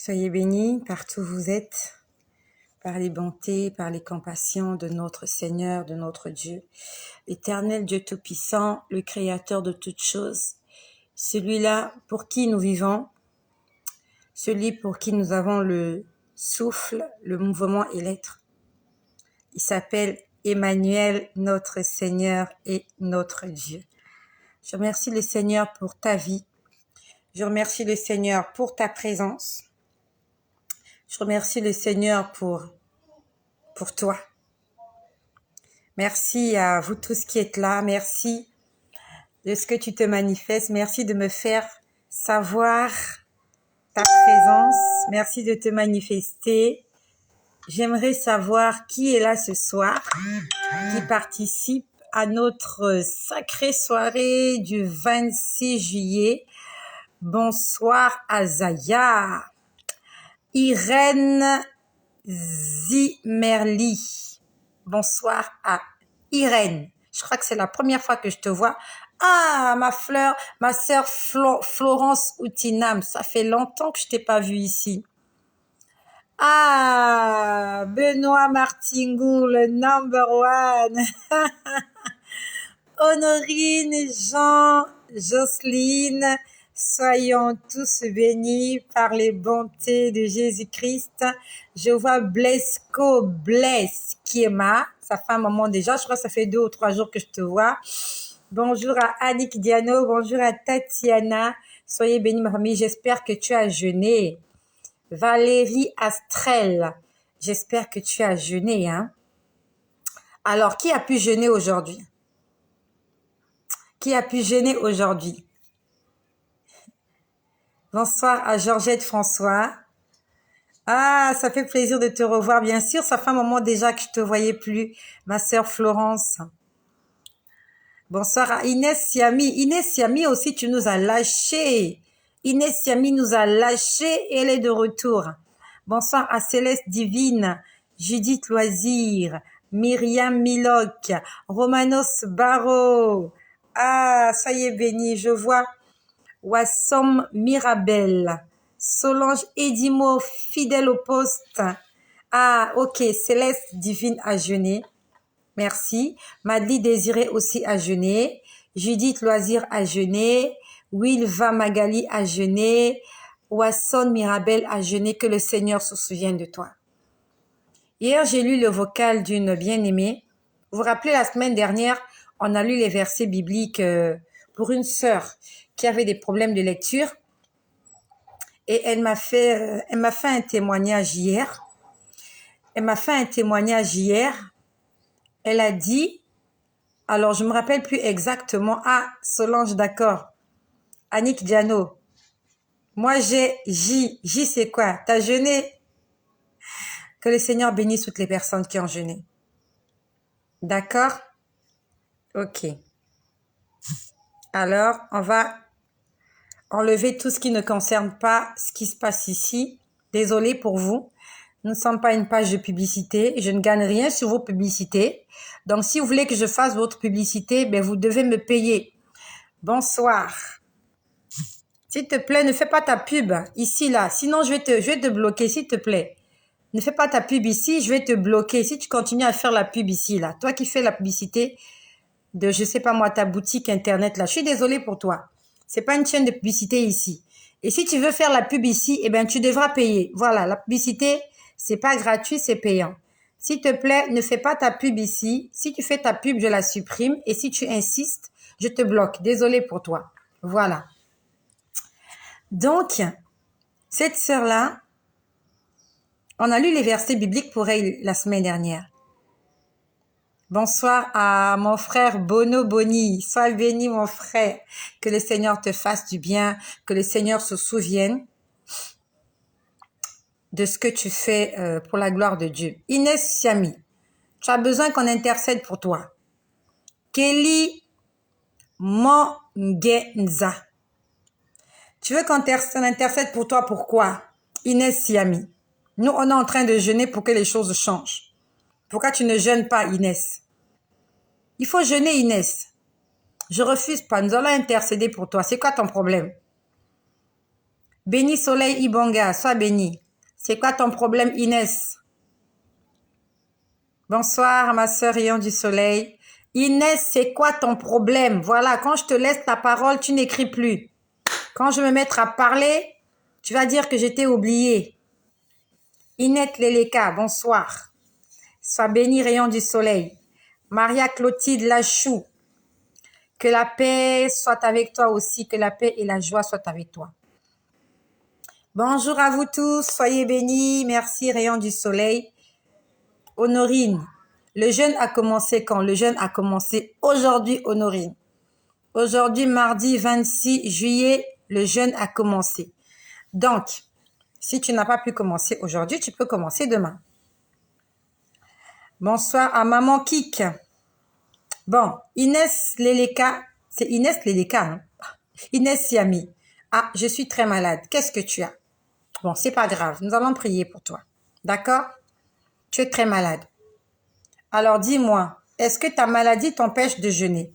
Soyez bénis partout où vous êtes, par les bontés, par les compassions de notre Seigneur, de notre Dieu, l'Éternel Dieu Tout-Puissant, le Créateur de toutes choses, celui-là pour qui nous vivons, celui pour qui nous avons le souffle, le mouvement et l'être. Il s'appelle Emmanuel, notre Seigneur et notre Dieu. Je remercie le Seigneur pour ta vie. Je remercie le Seigneur pour ta présence. Je remercie le Seigneur pour toi. Merci à vous tous qui êtes là. Merci de ce que tu te manifestes. Merci de me faire savoir ta présence. Merci de te manifester. J'aimerais savoir qui est là ce soir, qui participe à notre sacrée soirée du 26 juillet. Bonsoir Azaya, Irène Zimerli. Bonsoir à Irène. Je crois que c'est la première fois que je te vois. Ah, ma sœur Florence Outinam. Ça fait longtemps que je t'ai pas vue ici. Ah, Benoît Martingou, le number one. Honorine, Jean, Jocelyne, soyons tous bénis par les bontés de Jésus-Christ. Je vois Blesco Kiema, ça fait un moment déjà, je crois que ça fait 2 ou 3 jours que je te vois. Bonjour à Annick Diano, bonjour à Tatiana, soyez bénis ma famille, j'espère que tu as jeûné. Valérie Astrel, j'espère que tu as jeûné, hein. Alors, qui a pu jeûner aujourd'hui? Qui a pu jeûner aujourd'hui? Bonsoir à Georgette François. Ah, ça fait plaisir de te revoir, bien sûr. Ça fait un moment déjà que je te voyais plus, ma sœur Florence. Bonsoir à Inès Siami. Inès Siami aussi, tu nous as lâchés. Inès Siami nous a lâchés et elle est de retour. Bonsoir à Céleste Divine, Judith Loisir, Myriam Miloc, Romanos Barreau. Ah, soyez bénis, je vois Wassom Mirabel, Solange Edimo, fidèle au poste. Ah, ok, Céleste Divine a jeûné. Merci. Madly Désiré aussi a jeûné. Judith Loisir a jeûné. Wilva Magali a jeûné. Wasson Mirabel a jeûné. Que le Seigneur se souvienne de toi. Hier, j'ai lu le vocal d'une bien-aimée. Vous vous rappelez, la semaine dernière, on a lu les versets bibliques pour une sœur qui avait des problèmes de lecture. Et elle m'a fait un témoignage hier. Elle a dit, alors je me rappelle plus exactement. Ah, Solange, d'accord. Annick Diano. Moi, j'ai J. J, c'est quoi? T'as jeûné? Que le Seigneur bénisse toutes les personnes qui ont jeûné. D'accord? Ok. Alors, on va enlever tout ce qui ne concerne pas ce qui se passe ici. Désolée pour vous. Nous ne sommes pas une page de publicité. Je ne gagne rien sur vos publicités. Donc, si vous voulez que je fasse votre publicité, ben, vous devez me payer. Bonsoir. S'il te plaît, ne fais pas ta pub ici, là. Sinon, je vais te bloquer, s'il te plaît. Ne fais pas ta pub ici, je vais te bloquer. Si tu continues à faire la pub ici, là. Toi qui fais la publicité de, je sais pas moi, ta boutique internet, là. Je suis désolée pour toi. C'est pas une chaîne de publicité ici. Et si tu veux faire la pub ici, eh ben, tu devras payer. Voilà, la publicité, c'est pas gratuit, c'est payant. S'il te plaît, ne fais pas ta pub ici. Si tu fais ta pub, je la supprime. Et si tu insistes, je te bloque. Désolée pour toi. Voilà. Donc, cette sœur-là, on a lu les versets bibliques pour elle la semaine dernière. Bonsoir à mon frère Bono Boni. Sois béni, mon frère. Que le Seigneur te fasse du bien. Que le Seigneur se souvienne de ce que tu fais pour la gloire de Dieu. Inès Siami, tu as besoin qu'on intercède pour toi. Kelly Mongenza. Tu veux qu'on intercède pour toi, pourquoi? Inès Siami. Nous, on est en train de jeûner pour que les choses changent. Pourquoi tu ne jeûnes pas, Inès? Il faut jeûner, Inès. Je refuse pas. Nous allons intercéder pour toi. C'est quoi ton problème? Béni Soleil Ibonga, sois béni. C'est quoi ton problème, Inès? Bonsoir, ma sœur Rayon du Soleil. Inès, c'est quoi ton problème? Voilà, quand je te laisse ta parole, tu n'écris plus. Quand je vais me mettre à parler, tu vas dire que j'étais oubliée. Inès Leleka, bonsoir. Sois béni, Rayon du Soleil. Maria Clotilde Lachou, que la paix soit avec toi aussi, que la paix et la joie soient avec toi. Bonjour à vous tous, soyez bénis. Merci, Rayon du Soleil. Honorine, le jeûne a commencé quand? Le jeûne a commencé aujourd'hui, Honorine. Aujourd'hui, mardi 26 juillet, le jeûne a commencé. Donc, si tu n'as pas pu commencer aujourd'hui, tu peux commencer demain. Bonsoir à Maman Kik. Bon, Inès Leleka, c'est Inès Leleka, hein? Inès Siami. Ah, je suis très malade. Qu'est-ce que tu as? Bon, c'est pas grave. Nous allons prier pour toi. D'accord? Tu es très malade. Alors, dis-moi, est-ce que ta maladie t'empêche de jeûner?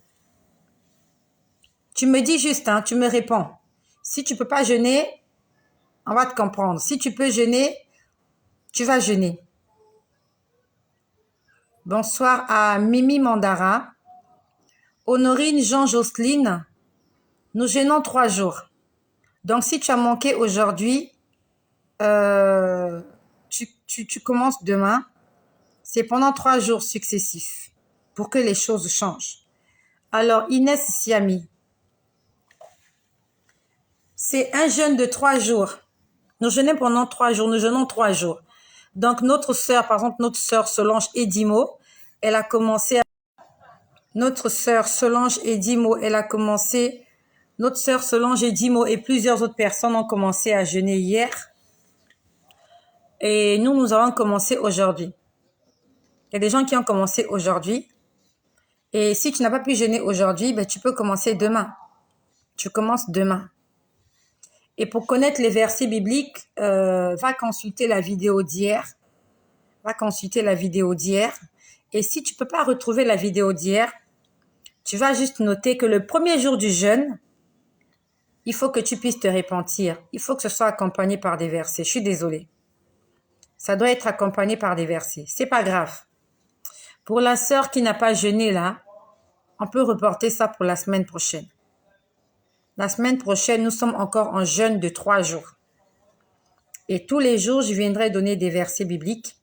Tu me dis juste, hein, tu me réponds. Si tu peux pas jeûner, on va te comprendre. Si tu peux jeûner, tu vas jeûner. Bonsoir à Mimi Mandara. Honorine Jean-Jocelyne, nous jeûnons 3 jours. Donc, si tu as manqué aujourd'hui, tu commences demain. C'est pendant 3 jours successifs pour que les choses changent. Alors, Inès Siami, c'est un jeûne de 3 jours. Nous jeûnons pendant 3 jours. Nous jeûnons 3 jours. Donc, notre sœur, par exemple, notre sœur Solange Edimo, elle a commencé Notre sœur Solange Edimo, elle a commencé. Notre sœur Solange Edimo et plusieurs autres personnes ont commencé à jeûner hier. Et nous allons commencer aujourd'hui. Il y a des gens qui ont commencé aujourd'hui. Et si tu n'as pas pu jeûner aujourd'hui, ben, tu peux commencer demain. Tu commences demain. Et pour connaître les versets bibliques, va consulter la vidéo d'hier. Va consulter la vidéo d'hier. Et si tu peux pas retrouver la vidéo d'hier, tu vas juste noter que le premier jour du jeûne, il faut que tu puisses te repentir. Il faut que ce soit accompagné par des versets. Je suis désolée. Ça doit être accompagné par des versets. C'est pas grave. Pour la sœur qui n'a pas jeûné là, on peut reporter ça pour la semaine prochaine. La semaine prochaine, nous sommes encore en jeûne de 3 jours. Et tous les jours, je viendrai donner des versets bibliques.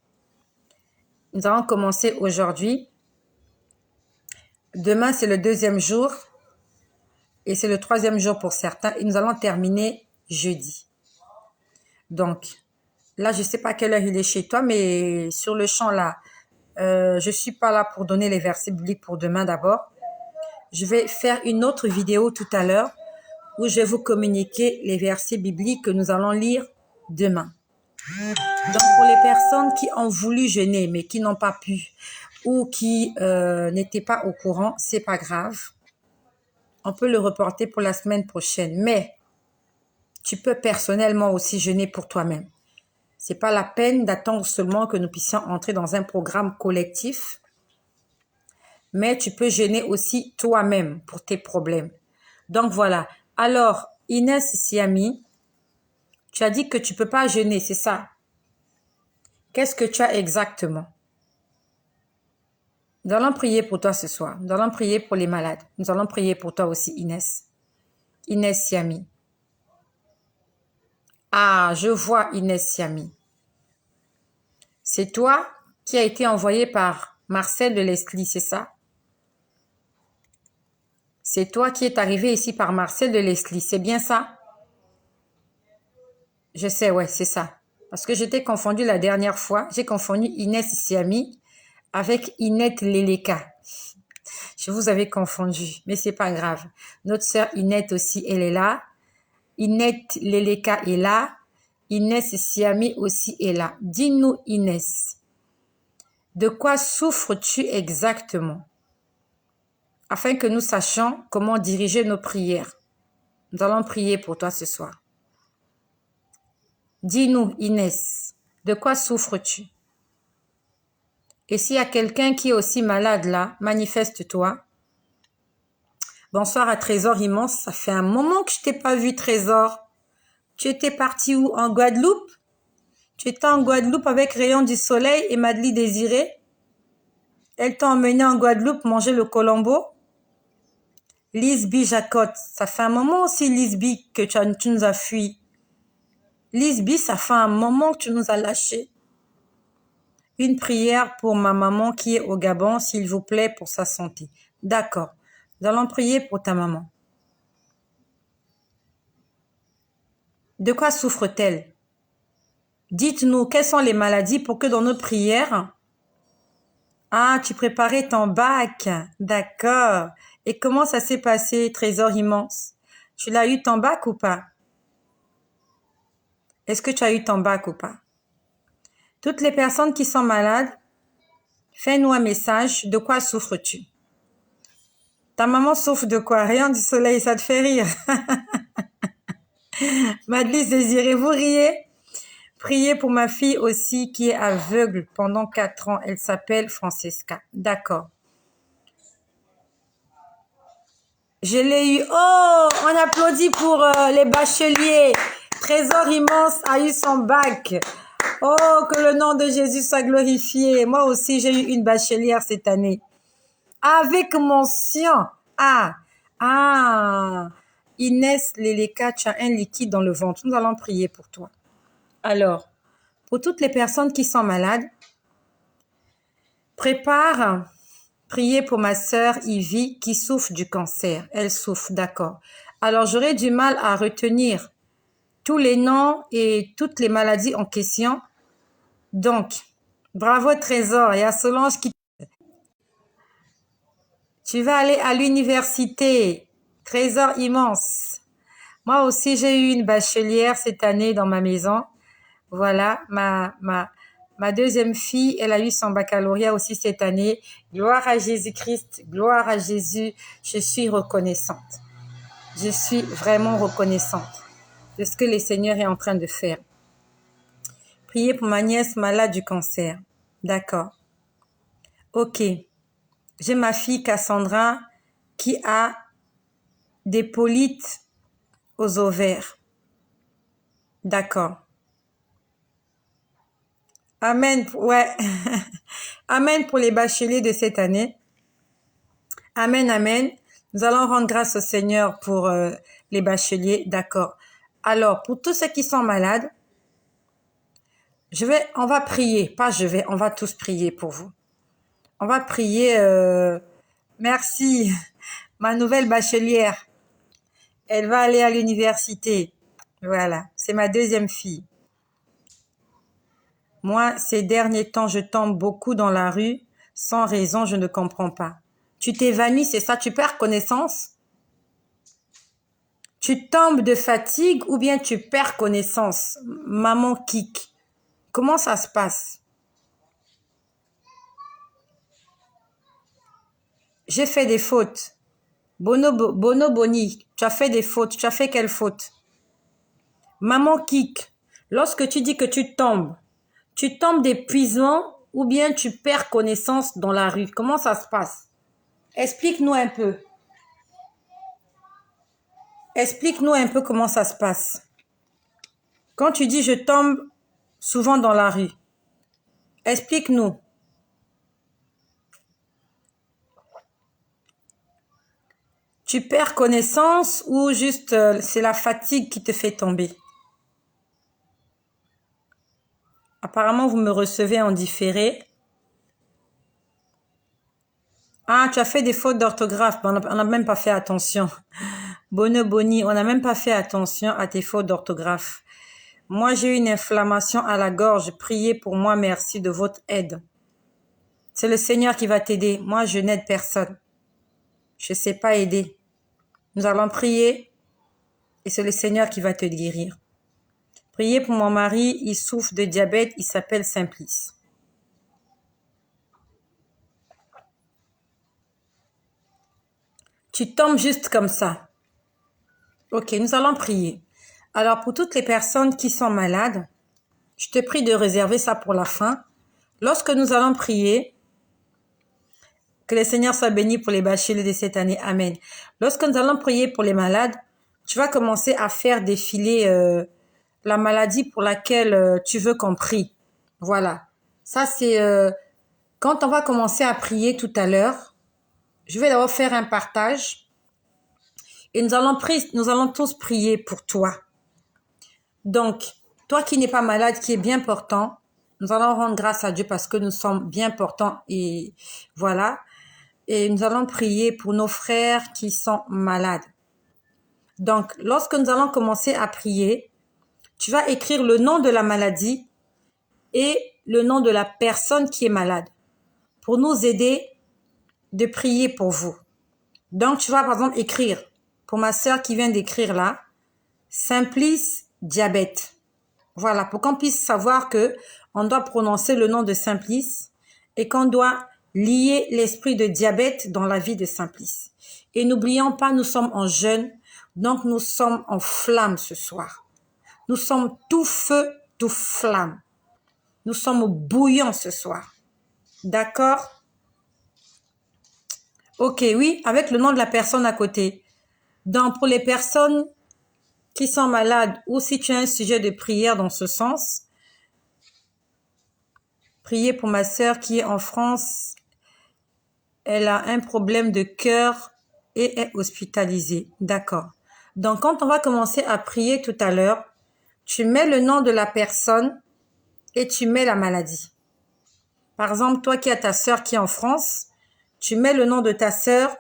Nous allons commencer aujourd'hui. Demain, c'est le 2e jour. Et c'est le 3e jour pour certains. Et nous allons terminer jeudi. Donc, là, je ne sais pas à quelle heure il est chez toi, mais sur le champ là, je ne suis pas là pour donner les versets bibliques pour demain d'abord. Je vais faire une autre vidéo tout à l'heure où je vais vous communiquer les versets bibliques que nous allons lire demain. Donc, pour les personnes qui ont voulu jeûner mais qui n'ont pas pu ou qui n'étaient pas au courant, c'est pas grave. On peut le reporter pour la semaine prochaine. Mais tu peux personnellement aussi jeûner pour toi-même. C'est pas la peine d'attendre seulement que nous puissions entrer dans un programme collectif. Mais tu peux jeûner aussi toi-même pour tes problèmes. Donc voilà. Alors, Inès Siami, tu as dit que tu peux pas jeûner, c'est ça? Qu'est-ce que tu as exactement? Nous allons prier pour toi ce soir. Nous allons prier pour les malades. Nous allons prier pour toi aussi, Inès. Inès Siami. Ah, je vois Inès Siami. C'est toi qui as été envoyé par Marcel de Leslie, c'est ça? C'est toi qui es arrivé ici par Marcel de Leslie, c'est bien ça? Je sais, ouais, c'est ça. Parce que j'étais confondue la dernière fois. J'ai confondu Inès Siami avec Inès Leleka. Je vous avais confondu, mais c'est pas grave. Notre sœur Inès aussi, elle est là. Inès Leleka est là. Inès Siami aussi est là. Dis-nous, Inès, de quoi souffres-tu exactement? Afin que nous sachions comment diriger nos prières. Nous allons prier pour toi ce soir. Dis-nous, Inès, de quoi souffres-tu? Et s'il y a quelqu'un qui est aussi malade là, manifeste-toi. Bonsoir à Trésor Immense. Ça fait un moment que je t'ai pas vu, Trésor. Tu étais parti où? En Guadeloupe? Tu étais en Guadeloupe avec Rayon du Soleil et Madly Désiré? Elles t'ont emmené en Guadeloupe manger le colombo? Lisby Jacotte, ça fait un moment aussi, Lisby, que tu nous as fui. Lisby, ça fait un moment que tu nous as lâchés. Une prière pour ma maman qui est au Gabon, s'il vous plaît, pour sa santé. D'accord. Nous allons prier pour ta maman. De quoi souffre-t-elle? Dites-nous quelles sont les maladies pour que dans nos prières... Ah, tu préparais ton bac. D'accord. Et comment ça s'est passé, trésor immense? Tu l'as eu ton bac ou pas? Est-ce que tu as eu ton bac ou pas? Toutes les personnes qui sont malades, fais-nous un message. De quoi souffres-tu? Ta maman souffre de quoi? Rayon du Soleil, ça te fait rire. Madly Désiré, vous riez? Priez pour ma fille aussi qui est aveugle pendant 4 ans. Elle s'appelle Francesca. D'accord. Je l'ai eu. Oh, on applaudit pour les bacheliers. Trésor immense a eu son bac. Oh, que le nom de Jésus soit glorifié. Moi aussi, j'ai eu une bachelière cette année. Avec mention. Inès Leleka, tu as un liquide dans le ventre. Nous allons prier pour toi. Alors, pour toutes les personnes qui sont malades, priez pour ma sœur Ivy qui souffre du cancer. Elle souffre, d'accord. Alors, j'aurais du mal à retenir tous les noms et toutes les maladies en question. Donc, bravo Trésor. Il y a Solange qui... Tu vas aller à l'université. Trésor immense. Moi aussi, j'ai eu une bachelière cette année dans ma maison. Voilà, ma deuxième fille, elle a eu son baccalauréat aussi cette année. Gloire à Jésus-Christ, gloire à Jésus. Je suis reconnaissante. Je suis vraiment reconnaissante de ce que le Seigneur est en train de faire. Priez pour ma nièce malade du cancer. D'accord. Ok. J'ai ma fille Cassandra qui a des polypes aux ovaires. D'accord. Amen. Ouais. Amen pour les bacheliers de cette année. Amen, amen. Nous allons rendre grâce au Seigneur pour les bacheliers. D'accord. Alors, pour tous ceux qui sont malades, on va tous prier pour vous. On va prier, merci, ma nouvelle bachelière. Elle va aller à l'université. Voilà, c'est ma deuxième fille. Moi, ces derniers temps, je tombe beaucoup dans la rue. Sans raison, je ne comprends pas. Tu t'évanouis, c'est ça? Tu perds connaissance? Tu tombes de fatigue ou bien tu perds connaissance? Maman kick. Comment ça se passe? J'ai fait des fautes. Bono Boni, tu as fait des fautes. Tu as fait quelle faute? Maman kick. Lorsque tu dis que tu tombes d'épuisement ou bien tu perds connaissance dans la rue. Comment ça se passe? Explique-nous un peu. Explique-nous un peu comment ça se passe. Quand tu dis je tombe souvent dans la rue, explique-nous. Tu perds connaissance ou juste c'est la fatigue qui te fait tomber? Apparemment, vous me recevez en différé. Ah, tu as fait des fautes d'orthographe. On n'a même pas fait attention. Bono Boni, on n'a même pas fait attention à tes fautes d'orthographe. Moi, j'ai eu une inflammation à la gorge. Priez pour moi, merci de votre aide. C'est le Seigneur qui va t'aider. Moi, je n'aide personne. Je ne sais pas aider. Nous allons prier et c'est le Seigneur qui va te guérir. Priez pour mon mari, il souffre de diabète, il s'appelle Simplice. Tu tombes juste comme ça. Ok, nous allons prier. Alors, pour toutes les personnes qui sont malades, je te prie de réserver ça pour la fin. Lorsque nous allons prier, que le Seigneur soit béni pour les bacheliers de cette année. Amen. Lorsque nous allons prier pour les malades, tu vas commencer à faire défiler la maladie pour laquelle tu veux qu'on prie. Voilà. Ça, c'est quand on va commencer à prier tout à l'heure. Je vais d'abord faire un partage et nous allons tous prier pour toi. Donc, toi qui n'es pas malade, qui est bien portant, nous allons rendre grâce à Dieu parce que nous sommes bien portants et voilà. Et nous allons prier pour nos frères qui sont malades. Donc, lorsque nous allons commencer à prier, tu vas écrire le nom de la maladie et le nom de la personne qui est malade pour nous aider de prier pour vous. Donc, tu vas par exemple écrire, pour ma sœur qui vient d'écrire là, Simplice diabète. Voilà, pour qu'on puisse savoir que on doit prononcer le nom de Simplice et qu'on doit lier l'esprit de diabète dans la vie de Simplice. Et n'oublions pas, nous sommes en jeûne, donc nous sommes en flamme ce soir. Nous sommes tout feu, tout flamme. Nous sommes bouillants ce soir. D'accord? Ok, oui, avec le nom de la personne à côté. Donc, pour les personnes qui sont malades ou si tu as un sujet de prière dans ce sens, priez pour ma sœur qui est en France. Elle a un problème de cœur et est hospitalisée. D'accord. Donc, quand on va commencer à prier tout à l'heure, tu mets le nom de la personne et tu mets la maladie. Par exemple, toi qui as ta sœur qui est en France, tu mets le nom de ta sœur,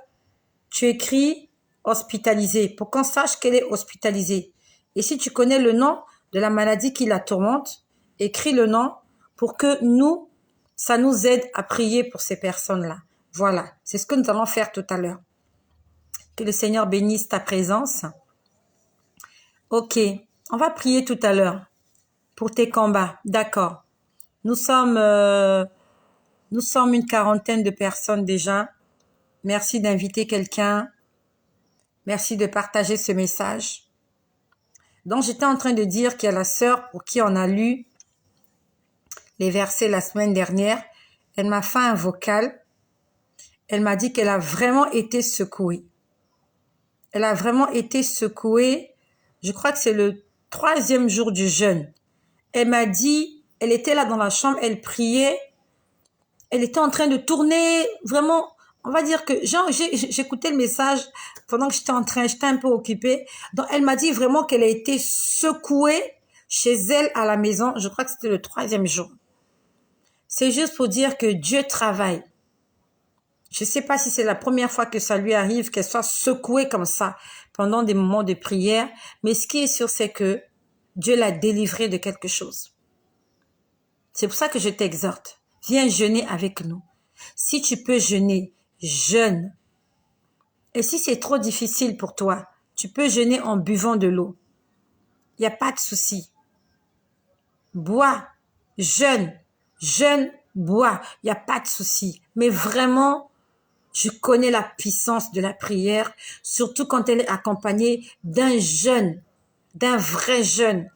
tu écris hospitalisée pour qu'on sache qu'elle est hospitalisée. Et si tu connais le nom de la maladie qui la tourmente, écris le nom pour que nous, ça nous aide à prier pour ces personnes-là. Voilà, c'est ce que nous allons faire tout à l'heure. Que le Seigneur bénisse ta présence. Ok, on va prier tout à l'heure pour tes combats. D'accord. Nous sommes une quarantaine de personnes déjà. Merci d'inviter quelqu'un. Merci de partager ce message. Donc, j'étais en train de dire qu'il y a la sœur pour qui on a lu les versets la semaine dernière. Elle m'a fait un vocal. Elle m'a dit qu'elle a vraiment été secouée. Elle a vraiment été secouée. Je crois que c'est le 3e jour du jeûne. Elle m'a dit, elle était là dans la chambre, elle priait. Elle était en train de tourner, vraiment, on va dire que j'écoutais le message pendant que j'étais un peu occupée. Donc, elle m'a dit vraiment qu'elle a été secouée chez elle à la maison. Je crois que c'était le 3e jour. C'est juste pour dire que Dieu travaille. Je ne sais pas si c'est la première fois que ça lui arrive, qu'elle soit secouée comme ça pendant des moments de prière. Mais ce qui est sûr, c'est que Dieu l'a délivrée de quelque chose. C'est pour ça que je t'exhorte. Viens jeûner avec nous. Si tu peux jeûner, jeûne. Et si c'est trop difficile pour toi, tu peux jeûner en buvant de l'eau. Il n'y a pas de souci. Bois, jeûne, bois. Il n'y a pas de souci. Mais vraiment, je connais la puissance de la prière, surtout quand elle est accompagnée d'un jeûne, d'un vrai jeûne.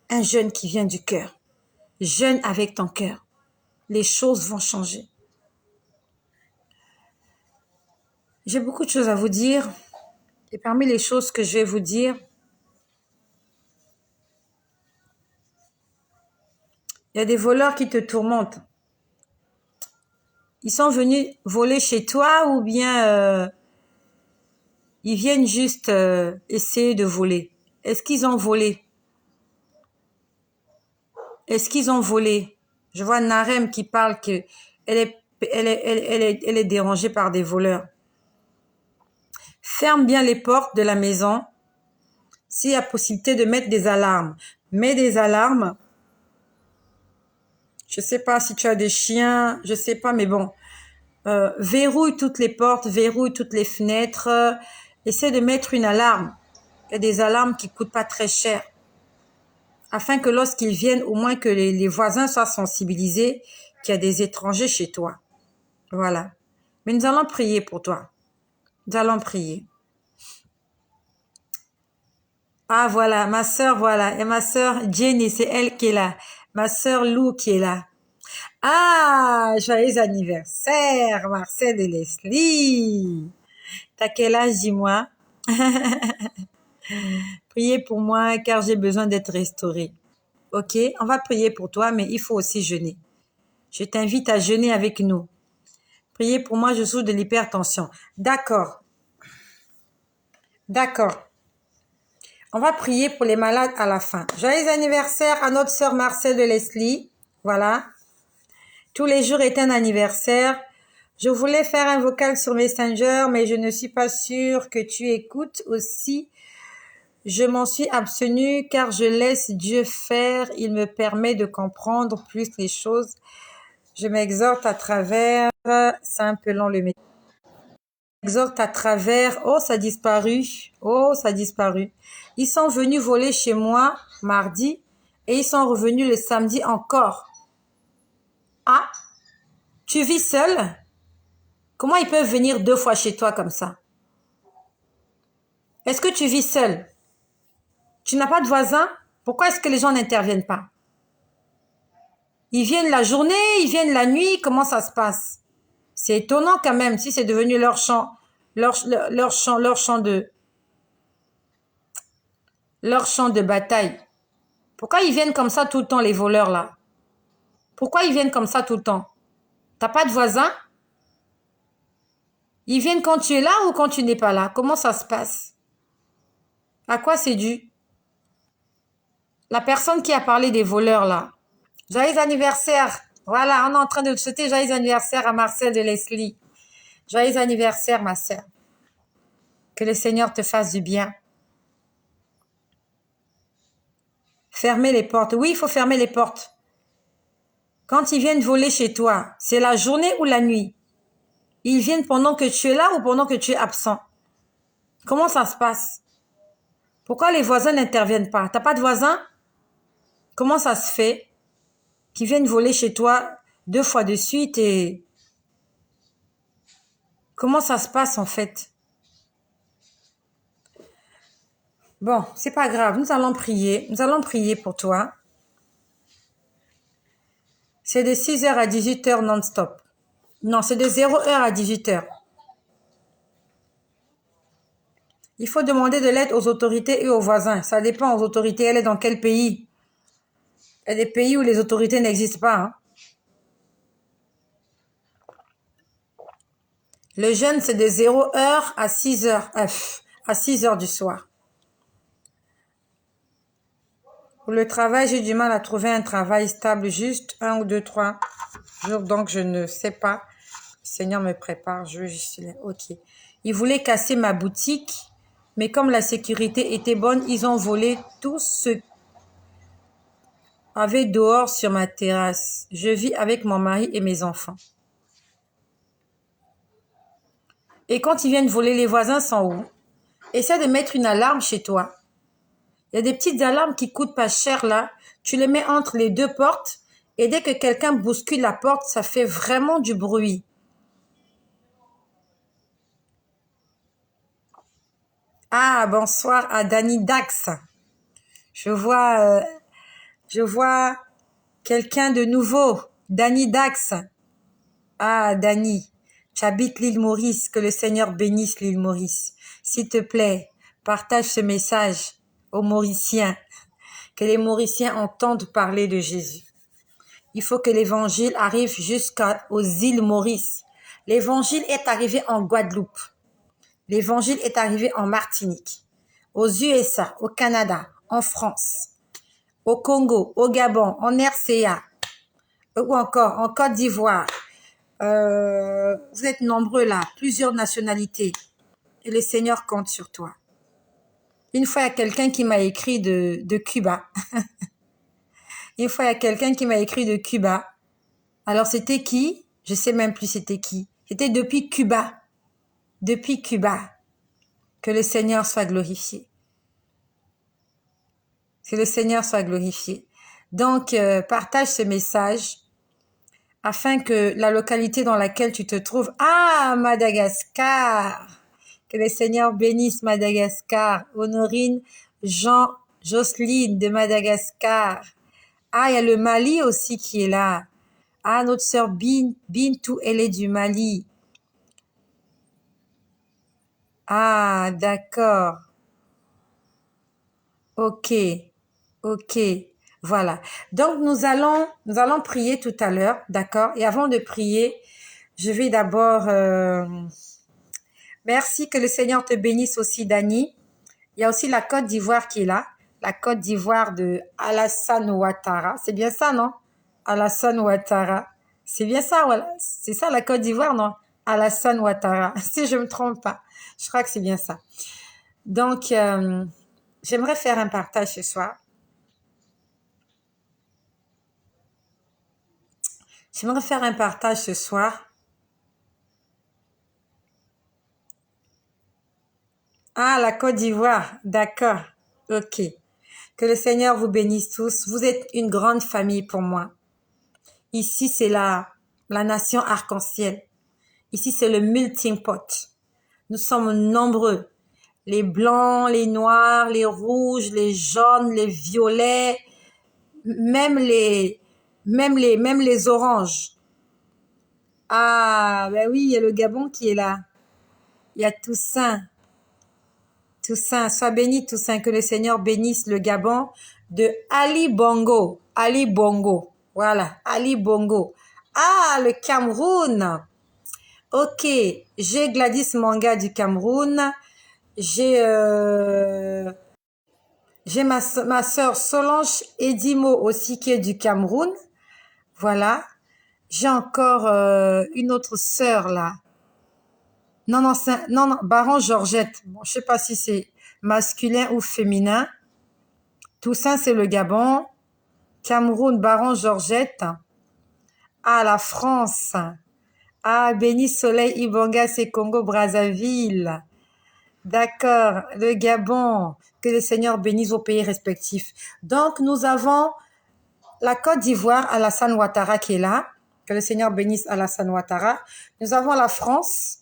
Un jeûne qui vient du cœur. Jeûne avec ton cœur. Les choses vont changer. J'ai beaucoup de choses à vous dire. Et parmi les choses que je vais vous dire, il y a des voleurs qui te tourmentent. Ils sont venus voler chez toi ou bien ils viennent juste essayer de voler. Est-ce qu'ils ont volé? Est-ce qu'ils ont volé? Je vois Narem qui parle que elle est dérangée par des voleurs. Ferme bien les portes de la maison. S'il y a possibilité de mettre des alarmes, mets des alarmes. Je sais pas si tu as des chiens, je sais pas, mais bon. Verrouille toutes les portes, verrouille toutes les fenêtres. Essaie de mettre une alarme. Il y a des alarmes qui coûtent pas très cher. Afin que lorsqu'ils viennent, au moins que les voisins soient sensibilisés qu'il y a des étrangers chez toi. Voilà. Mais nous allons prier pour toi. Nous allons prier. Ah, voilà, ma sœur, voilà. Et ma sœur Jenny, c'est elle qui est là. Ma sœur Lou qui est là. Ah, joyeux anniversaire, Marcel et Leslie. T'as quel âge, dis-moi? Priez pour moi car j'ai besoin d'être restaurée. Ok, on va prier pour toi, mais il faut aussi jeûner. Je t'invite à jeûner avec nous. Priez pour moi, je souffre de l'hypertension. D'accord. D'accord. On va prier pour les malades à la fin. Joyeux anniversaire à notre sœur Marcel de Leslie. Voilà. Tous les jours est un anniversaire. Je voulais faire un vocal sur Messenger, mais je ne suis pas sûre que tu écoutes aussi. Je m'en suis abstenue car je laisse Dieu faire. Il me permet de comprendre plus les choses. Je m'exhorte à travers. C'est un peu long le message. Exhorte à travers. Oh, ça a disparu. Oh, ça a disparu. Ils sont venus voler chez moi mardi et ils sont revenus le samedi encore. Ah, tu vis seul? Comment ils peuvent venir 2 fois chez toi comme ça? Est-ce que tu vis seul? Tu n'as pas de voisin? Pourquoi est-ce que les gens n'interviennent pas? Ils viennent la journée, ils viennent la nuit, comment ça se passe? C'est étonnant quand même si c'est devenu leur champ de bataille. Pourquoi ils viennent comme ça tout le temps, les voleurs là? Pourquoi ils viennent comme ça tout le temps? T'as pas de voisin? Ils viennent quand tu es là ou quand tu n'es pas là? Comment ça se passe? À quoi c'est dû? La personne qui a parlé des voleurs là. Joyeux anniversaire. Voilà, on est en train de te souhaiter joyeux anniversaire à Marcel de Leslie. Joyeux anniversaire, ma sœur. Que le Seigneur te fasse du bien. Fermez les portes. Oui, il faut fermer les portes. Quand ils viennent voler chez toi, c'est la journée ou la nuit? Ils viennent pendant que tu es là ou pendant que tu es absent? Comment ça se passe? Pourquoi les voisins n'interviennent pas? T'as pas de voisins? Comment ça se fait qu'ils viennent voler chez toi 2 fois de suite et... Comment ça se passe en fait? Bon, c'est pas grave, nous allons prier. Nous allons prier pour toi. C'est de 6h à 18h non-stop. Non, c'est de 0h à 18h. Il faut demander de l'aide aux autorités et aux voisins. Ça dépend aux autorités. Elle est dans quel pays? Il y a des pays où les autorités n'existent pas. Hein. Le jeûne, c'est de 0h à 6h. À 6h du soir. Pour le travail, j'ai du mal à trouver un travail stable, juste 1 ou 2, 3 jours. Donc, je ne sais pas. Le Seigneur me prépare. Je suis là. Ok. Ils voulaient casser ma boutique, mais comme la sécurité était bonne, ils ont volé tout ce avait dehors sur ma terrasse. Je vis avec mon mari et mes enfants. Et quand ils viennent voler, les voisins sont où? Essaie de mettre une alarme chez toi. Il y a des petites alarmes qui coûtent pas cher là. Tu les mets entre les 2 portes et dès que quelqu'un bouscule la porte, ça fait vraiment du bruit. Ah, bonsoir à Dani Dax. Je vois quelqu'un de nouveau. Dani Dax. Ah, Dani, tu habites l'île Maurice. Que le Seigneur bénisse l'île Maurice. S'il te plaît, partage ce message aux Mauriciens. Que les Mauriciens entendent parler de Jésus. Il faut que l'évangile arrive jusqu'aux îles Maurice. L'évangile est arrivé en Guadeloupe. L'évangile est arrivé en Martinique, aux USA, au Canada, en France, au Congo, au Gabon, en RCA, ou encore en Côte d'Ivoire. Vous êtes nombreux là, plusieurs nationalités. Et le Seigneur compte sur toi. Une fois, il y a quelqu'un qui m'a écrit de Cuba. Une fois, il y a quelqu'un qui m'a écrit de Cuba. Alors, c'était qui? Je sais même plus c'était qui. C'était depuis Cuba. Depuis Cuba. Que le Seigneur soit glorifié. Que le Seigneur soit glorifié. Donc, partage ce message afin que la localité dans laquelle tu te trouves... Ah, Madagascar! Que le Seigneur bénisse Madagascar. Honorine Jocelyne de Madagascar. Ah, il y a le Mali aussi qui est là. Ah, notre sœur Bintou, elle est du Mali. Ah, d'accord. Ok, ok, voilà. Donc nous allons prier tout à l'heure, d'accord? Et avant de prier, je vais d'abord merci, que le Seigneur te bénisse aussi, Dani. Il y a aussi la Côte d'Ivoire qui est là, la Côte d'Ivoire de Alassane Ouattara. C'est bien ça, non? Alassane Ouattara. C'est bien ça, voilà. C'est ça la Côte d'Ivoire, non? Alassane Ouattara, si je me trompe pas. Je crois que c'est bien ça. Donc, j'aimerais faire un partage ce soir. J'aimerais faire un partage ce soir. Ah, la Côte d'Ivoire, d'accord. Ok. Que le Seigneur vous bénisse tous. Vous êtes une grande famille pour moi. Ici, c'est la nation arc-en-ciel. Ici, c'est le melting pot. Nous sommes nombreux. Les blancs, les noirs, les rouges, les jaunes, les violets, même les oranges. Ah, ben oui, il y a le Gabon qui est là. Il y a Toussaint. Toussaint, sois béni Toussaint, que le Seigneur bénisse le Gabon de Ali Bongo. Ali Bongo. Voilà, Ali Bongo. Ah, le Cameroun. Ok, j'ai Gladys Manga du Cameroun. J'ai ma sœur Solange Edimo aussi qui est du Cameroun. Voilà. J'ai encore une autre sœur là. Non, non, non, non, Baron Georgette. Bon, je sais pas si c'est masculin ou féminin. Toussaint, c'est le Gabon. Cameroun, Baron Georgette. Ah, la France. Ah, Béni Soleil Ibonga, c'est Congo-Brazzaville. D'accord, le Gabon. Que le Seigneur bénisse vos pays respectifs. Donc, nous avons la Côte d'Ivoire, Alassane Ouattara qui est là. Que le Seigneur bénisse Alassane Ouattara. Nous avons la France,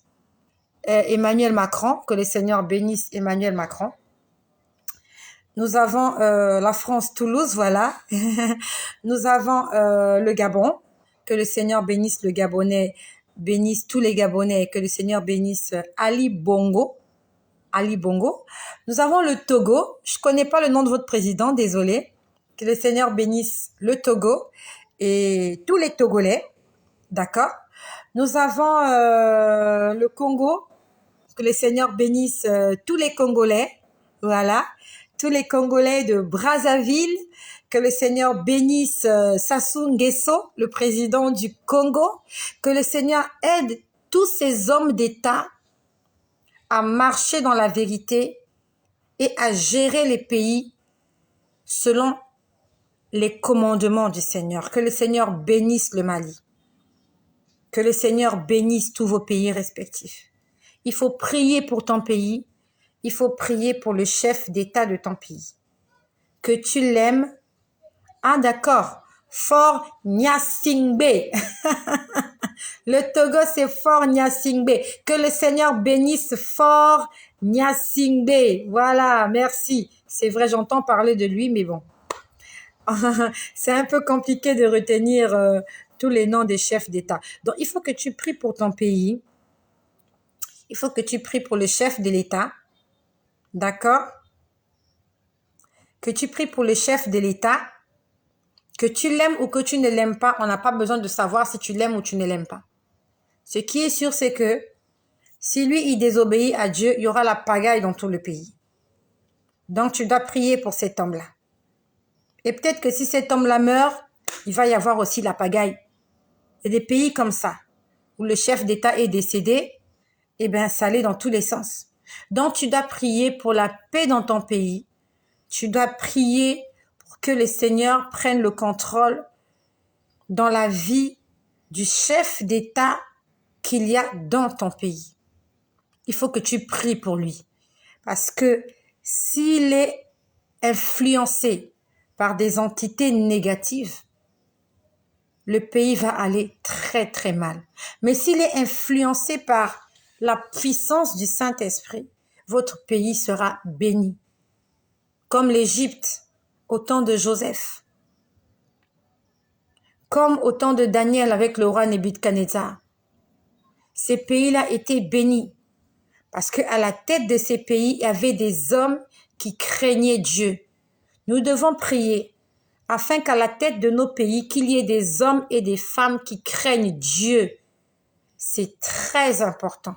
Emmanuel Macron. Que le Seigneur bénisse Emmanuel Macron. Nous avons la France, Toulouse, voilà. Nous avons le Gabon. Que le Seigneur bénisse le Gabonais, bénisse tous les Gabonais. Que le Seigneur bénisse Ali Bongo. Ali Bongo. Nous avons le Togo. Je connais pas le nom de votre président, désolé. Que le Seigneur bénisse le Togo et tous les Togolais. D'accord. Nous avons le Congo. Que le Seigneur bénisse tous les Congolais. Voilà. Tous les Congolais de Brazzaville. Que le Seigneur bénisse Sassou Nguesso, le président du Congo. Que le Seigneur aide tous ces hommes d'État à marcher dans la vérité et à gérer les pays selon les commandements du Seigneur. Que le Seigneur bénisse le Mali. Que le Seigneur bénisse tous vos pays respectifs. Il faut prier pour ton pays. Il faut prier pour le chef d'État de ton pays. Que tu l'aimes. Ah d'accord. Fort Gnassingbé. Le Togo, c'est Fort Gnassingbé. Que le Seigneur bénisse Fort Gnassingbé. Voilà, merci. C'est vrai, j'entends parler de lui, mais bon. C'est un peu compliqué de retenir tous les noms des chefs d'État. Donc, il faut que tu pries pour ton pays. Il faut que tu pries pour le chef de l'État. D'accord? Que tu pries pour le chef de l'État. Que tu l'aimes ou que tu ne l'aimes pas, on n'a pas besoin de savoir si tu l'aimes ou tu ne l'aimes pas. Ce qui est sûr, c'est que si lui, il désobéit à Dieu, il y aura la pagaille dans tout le pays. Donc, tu dois prier pour cet homme-là. Et peut-être que si cet homme-là meurt, il va y avoir aussi la pagaille. Il y a des pays comme ça, où le chef d'État est décédé, eh bien, ça allait dans tous les sens. Donc, tu dois prier pour la paix dans ton pays. Tu dois prier pour que le Seigneur prenne le contrôle dans la vie du chef d'État qu'il y a dans ton pays. Il faut que tu pries pour lui. Parce que s'il est influencé par des entités négatives, le pays va aller très très mal. Mais s'il est influencé par la puissance du Saint-Esprit, votre pays sera béni. Comme l'Égypte au temps de Joseph. Comme au temps de Daniel avec le roi Nebuchadnezzar. Ces pays-là étaient bénis. Parce qu'à la tête de ces pays, il y avait des hommes qui craignaient Dieu. Nous devons prier afin qu'à la tête de nos pays, qu'il y ait des hommes et des femmes qui craignent Dieu. C'est très important.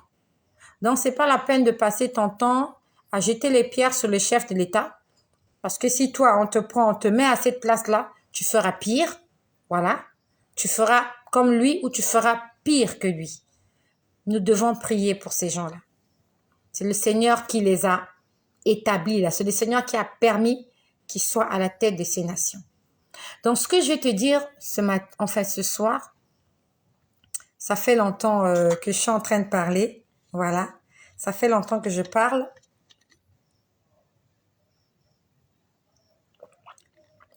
Donc, c'est pas la peine de passer ton temps à jeter les pierres sur le chef de l'État. Parce que si toi, on te prend, on te met à cette place-là, tu feras pire. Voilà. Tu feras comme lui ou tu feras pire que lui. Nous devons prier pour ces gens-là. C'est le Seigneur qui les a établis là. C'est le Seigneur qui a permis qu'ils soient à la tête de ces nations. Donc, ce que je vais te dire ce soir, ça fait longtemps que je suis en train de parler. Voilà. Ça fait longtemps que je parle.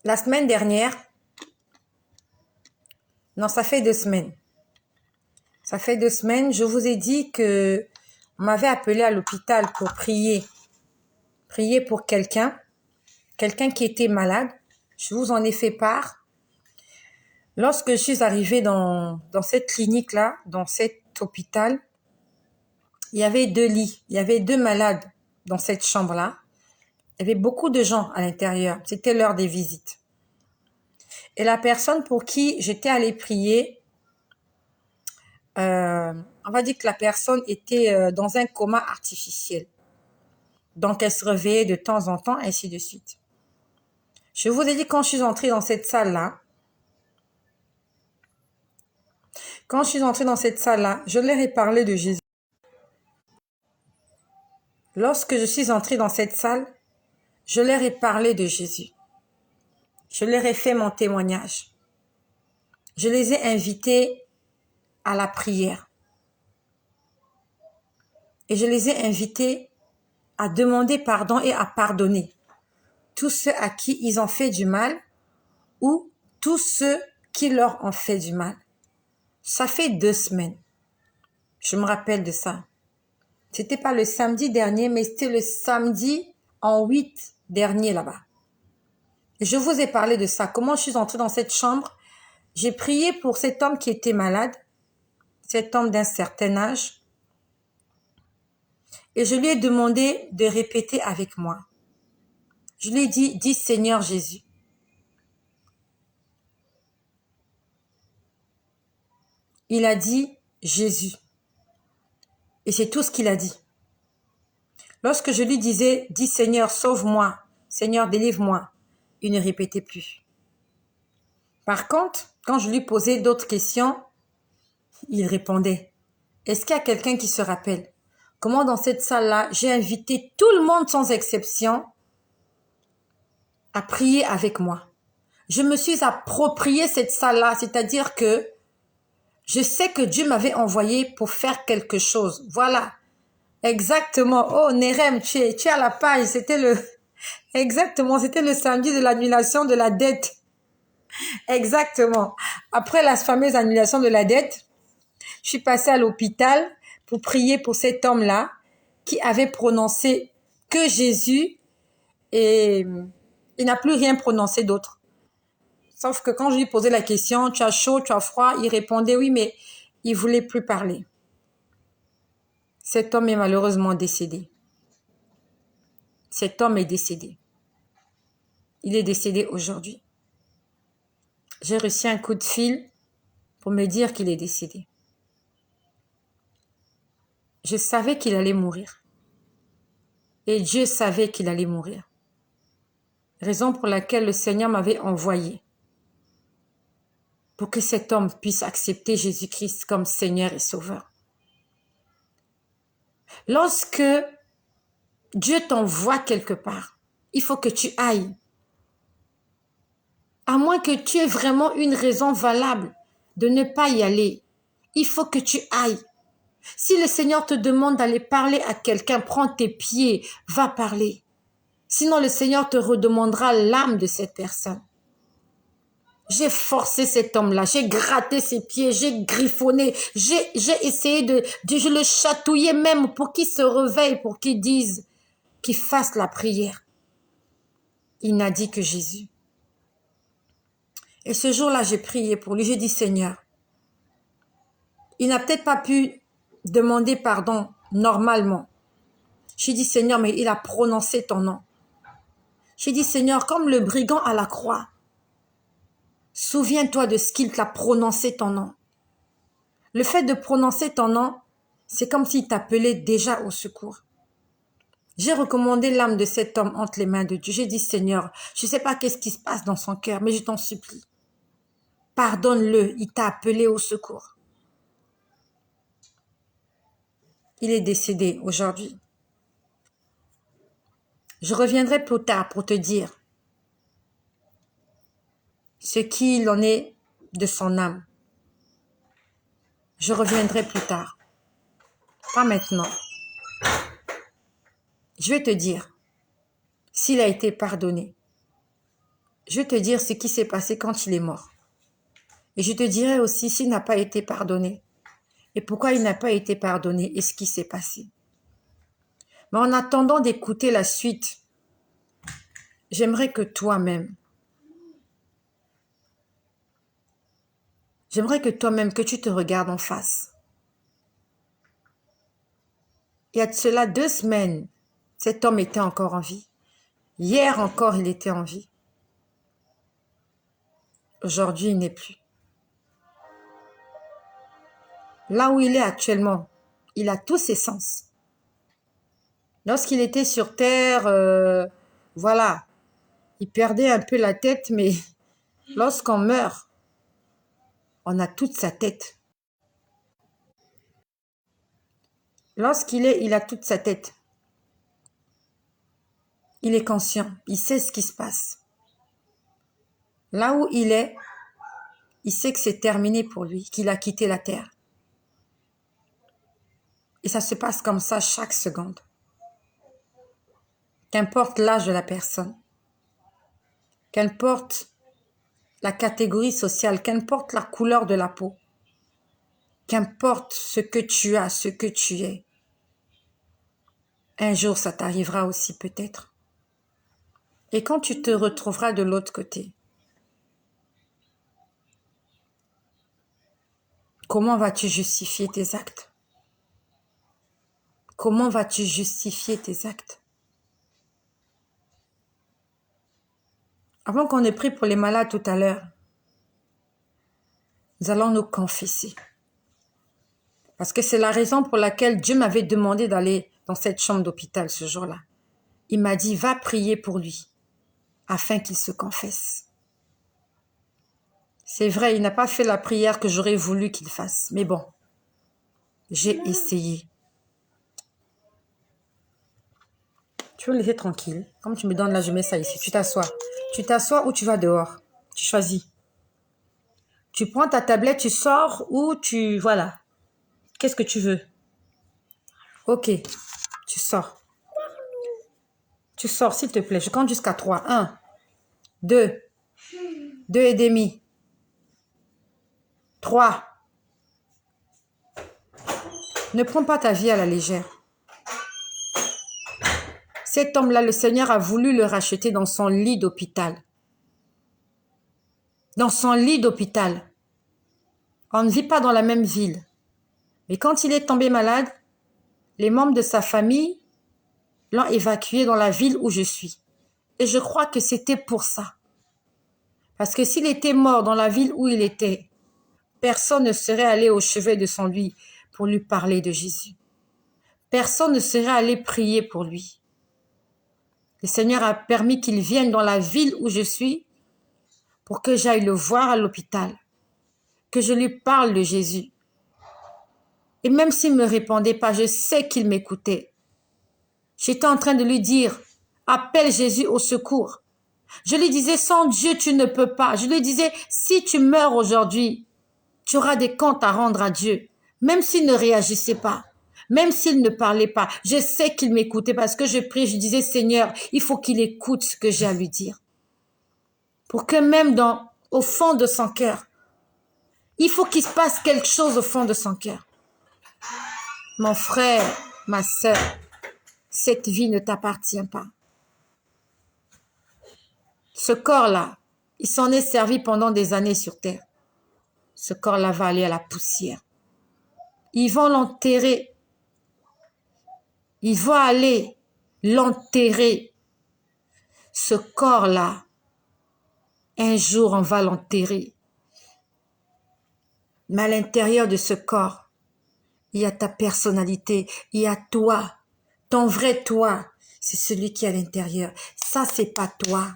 La semaine dernière, non, ça fait 2 semaines. Ça fait 2 semaines, je vous ai dit que on m'avait appelé à l'hôpital pour prier. Prier pour quelqu'un qui était malade. Je vous en ai fait part. Lorsque je suis arrivée dans cette clinique-là, dans cet hôpital, il y avait 2 lits. Il y avait 2 malades dans cette chambre-là. Il y avait beaucoup de gens à l'intérieur. C'était l'heure des visites. Et la personne pour qui j'étais allée prier, on va dire que la personne était dans un coma artificiel. Donc, elle se réveillait de temps en temps, ainsi de suite. Je vous ai dit, quand je suis entrée dans cette salle-là, je leur ai parlé de Jésus. Lorsque je suis entrée dans cette salle, je leur ai parlé de Jésus. Je leur ai fait mon témoignage. Je les ai invités à la prière. Et je les ai invités à demander pardon et à pardonner tous ceux à qui ils ont fait du mal ou tous ceux qui leur ont fait du mal. Ça fait 2 semaines. Je me rappelle de ça. C'était pas le samedi dernier, mais c'était le samedi en 8 dernier là-bas. Je vous ai parlé de ça. Comment je suis entrée dans cette chambre. J'ai prié pour cet homme qui était malade, cet homme d'un certain âge. Et je lui ai demandé de répéter avec moi. Je lui ai dit, dis Seigneur Jésus. Il a dit Jésus. Et c'est tout ce qu'il a dit. Lorsque je lui disais, dis Seigneur, sauve-moi, Seigneur, délivre-moi, il ne répétait plus. Par contre, quand je lui posais d'autres questions, il répondait. Est-ce qu'il y a quelqu'un qui se rappelle comment dans cette salle-là, j'ai invité tout le monde sans exception à prier avec moi. Je me suis approprié cette salle-là, c'est-à-dire que je sais que Dieu m'avait envoyé pour faire quelque chose. Voilà. Exactement. Oh, Nerem, tu es à la page. Exactement, c'était le samedi de l'annulation de la dette. Exactement. Après la fameuse annulation de la dette, je suis passée à l'hôpital pour prier pour cet homme-là qui avait prononcé que Jésus et il n'a plus rien prononcé d'autre. Sauf que quand je lui posais la question, tu as chaud, tu as froid, il répondait oui, mais il voulait plus parler. Cet homme est malheureusement décédé. Cet homme est décédé. Il est décédé aujourd'hui. J'ai reçu un coup de fil pour me dire qu'il est décédé. Je savais qu'il allait mourir. Et Dieu savait qu'il allait mourir. Raison pour laquelle le Seigneur m'avait envoyé pour que cet homme puisse accepter Jésus-Christ comme Seigneur et Sauveur. Lorsque Dieu t'envoie quelque part, il faut que tu ailles. À moins que tu aies vraiment une raison valable de ne pas y aller, il faut que tu ailles. Si le Seigneur te demande d'aller parler à quelqu'un, prends tes pieds, va parler. Sinon, le Seigneur te redemandera l'âme de cette personne. J'ai forcé cet homme-là, j'ai gratté ses pieds, j'ai griffonné, j'ai essayé je le chatouillais même pour qu'il se réveille, pour qu'il dise, qu'il fasse la prière. Il n'a dit que Jésus. Et ce jour-là, j'ai prié pour lui, j'ai dit Seigneur, il n'a peut-être pas pu demander pardon normalement. J'ai dit Seigneur, mais il a prononcé ton nom. J'ai dit, Seigneur, comme le brigand à la croix, souviens-toi de ce qu'il t'a prononcé ton nom. Le fait de prononcer ton nom, c'est comme s'il t'appelait déjà au secours. J'ai recommandé l'âme de cet homme entre les mains de Dieu. J'ai dit, Seigneur, je ne sais pas qu'est-ce qui se passe dans son cœur, mais je t'en supplie. Pardonne-le, il t'a appelé au secours. Il est décédé aujourd'hui. Je reviendrai plus tard pour te dire ce qu'il en est de son âme. Je reviendrai plus tard. Pas maintenant. Je vais te dire s'il a été pardonné. Je vais te dire ce qui s'est passé quand il est mort. Et je te dirai aussi s'il n'a pas été pardonné. Et pourquoi il n'a pas été pardonné et ce qui s'est passé. Mais en attendant d'écouter la suite, j'aimerais que toi-même, que tu te regardes en face. Il y a de cela 2 semaines, cet homme était encore en vie. Hier encore, il était en vie. Aujourd'hui, il n'est plus. Là où il est actuellement, il a tous ses sens. Lorsqu'il était sur Terre, voilà, il perdait un peu la tête, mais lorsqu'on meurt, on a toute sa tête. Il a toute sa tête. Il est conscient, il sait ce qui se passe. Là où il est, il sait que c'est terminé pour lui, qu'il a quitté la terre. Et ça se passe comme ça chaque seconde. Qu'importe l'âge de la personne, qu'importe la catégorie sociale, qu'importe la couleur de la peau, qu'importe ce que tu as, ce que tu es, un jour ça t'arrivera aussi peut-être. Et quand tu te retrouveras de l'autre côté, comment vas-tu justifier tes actes? Comment vas-tu justifier tes actes? Avant qu'on ait pris pour les malades tout à l'heure, nous allons nous confesser. Parce que c'est la raison pour laquelle Dieu m'avait demandé d'aller dans cette chambre d'hôpital ce jour-là. Il m'a dit, va prier pour lui, afin qu'il se confesse. C'est vrai, il n'a pas fait la prière que j'aurais voulu qu'il fasse. Mais bon, j'ai essayé. Tu veux me laisser tranquille? Comme tu me donnes là, je mets ça ici. Tu t'assois. Tu t'assois ou tu vas dehors? Tu choisis. Tu prends ta tablette, tu sors ou tu... Voilà. Qu'est-ce que tu veux? Ok. Tu sors. Tu sors, s'il te plaît. Je compte jusqu'à 3. 1, 2, 2 et demi. 3. Ne prends pas ta vie à la légère. Cet homme-là, le Seigneur a voulu le racheter dans son lit d'hôpital. Dans son lit d'hôpital. On ne vit pas dans la même ville. Mais quand il est tombé malade, les membres de sa famille l'ont évacué dans la ville où je suis. Et je crois que c'était pour ça. Parce que s'il était mort dans la ville où il était, personne ne serait allé au chevet de son lit pour lui parler de Jésus. Personne ne serait allé prier pour lui. Le Seigneur a permis qu'il vienne dans la ville où je suis pour que j'aille le voir à l'hôpital, que je lui parle de Jésus. Et même s'il ne me répondait pas, je sais qu'il m'écoutait. J'étais en train de lui dire, appelle Jésus au secours. Je lui disais, sans Dieu, tu ne peux pas. Je lui disais, si tu meurs aujourd'hui, tu auras des comptes à rendre à Dieu. Même s'il ne réagissait pas, même s'il ne parlait pas, je sais qu'il m'écoutait parce que je priais, je disais, Seigneur, il faut qu'il écoute ce que j'ai à lui dire. Pour que même au fond de son cœur, il faut qu'il se passe quelque chose au fond de son cœur. Mon frère, ma sœur, cette vie ne t'appartient pas. Ce corps-là, il s'en est servi pendant des années sur terre. Ce corps-là va aller à la poussière. Ils vont l'enterrer. Ils vont aller l'enterrer. ce corps-là, un jour on va l'enterrer. Mais à l'intérieur de ce corps, il y a ta personnalité, il y a toi, ton vrai toi, c'est celui qui est à l'intérieur. Ça, c'est pas toi.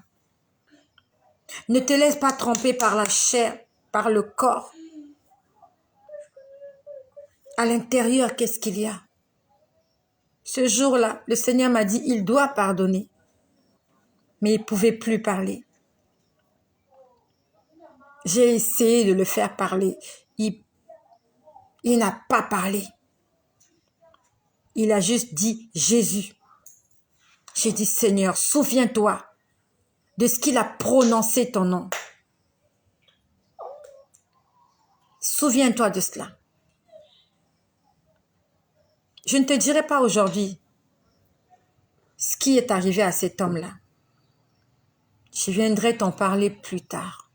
Ne te laisse pas tromper par la chair, par le corps. À l'intérieur, qu'est-ce qu'il y a? Ce jour-là, le Seigneur m'a dit, il doit pardonner. Mais il ne pouvait plus parler. J'ai essayé de le faire parler. Il n'a pas parlé. Il a juste dit Jésus. J'ai dit Seigneur, souviens-toi de ce qu'il a prononcé ton nom. Souviens-toi de cela. Je ne te dirai pas aujourd'hui ce qui est arrivé à cet homme-là. Je viendrai t'en parler plus tard.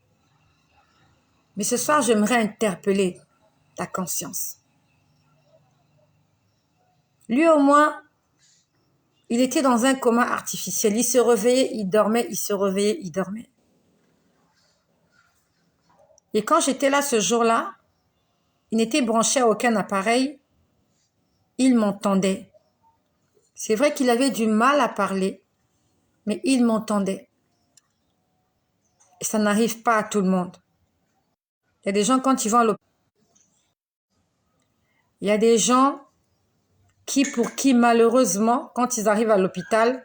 Mais ce soir, j'aimerais interpeller ta conscience. Lui, au moins, il était dans un coma artificiel. Il se réveillait, il dormait, il se réveillait, il dormait. Et quand j'étais là ce jour-là, il n'était branché à aucun appareil. Il m'entendait. C'est vrai qu'il avait du mal à parler, mais il m'entendait. Et ça n'arrive pas à tout le monde. Il y a des gens, quand ils vont à l'hôpital, il y a des gens pour qui, malheureusement, quand ils arrivent à l'hôpital,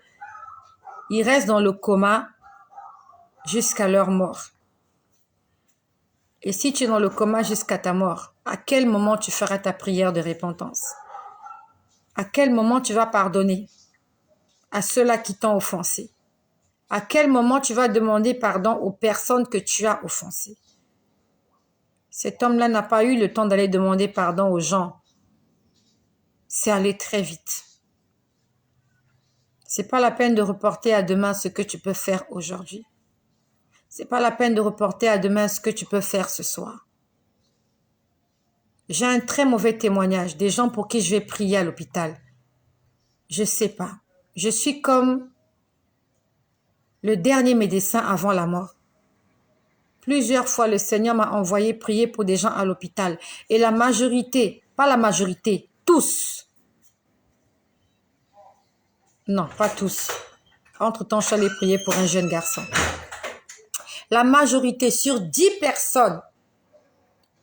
ils restent dans le coma jusqu'à leur mort. Et si tu es dans le coma jusqu'à ta mort, à quel moment tu feras ta prière de repentance? À quel moment tu vas pardonner à ceux-là qui t'ont offensé? À quel moment tu vas demander pardon aux personnes que tu as offensées? Cet homme-là n'a pas eu le temps d'aller demander pardon aux gens. C'est allé très vite. C'est pas la peine de reporter à demain ce que tu peux faire aujourd'hui. C'est pas la peine de reporter à demain ce que tu peux faire ce soir. J'ai un très mauvais témoignage des gens pour qui je vais prier à l'hôpital. Je sais pas. Je suis comme le dernier médecin avant la mort. Plusieurs fois, le Seigneur m'a envoyé prier pour des gens à l'hôpital. Et la majorité, pas la majorité, tous. Non, pas tous. Entre-temps, je suis allée prier pour un jeune garçon. La majorité, sur 10 personnes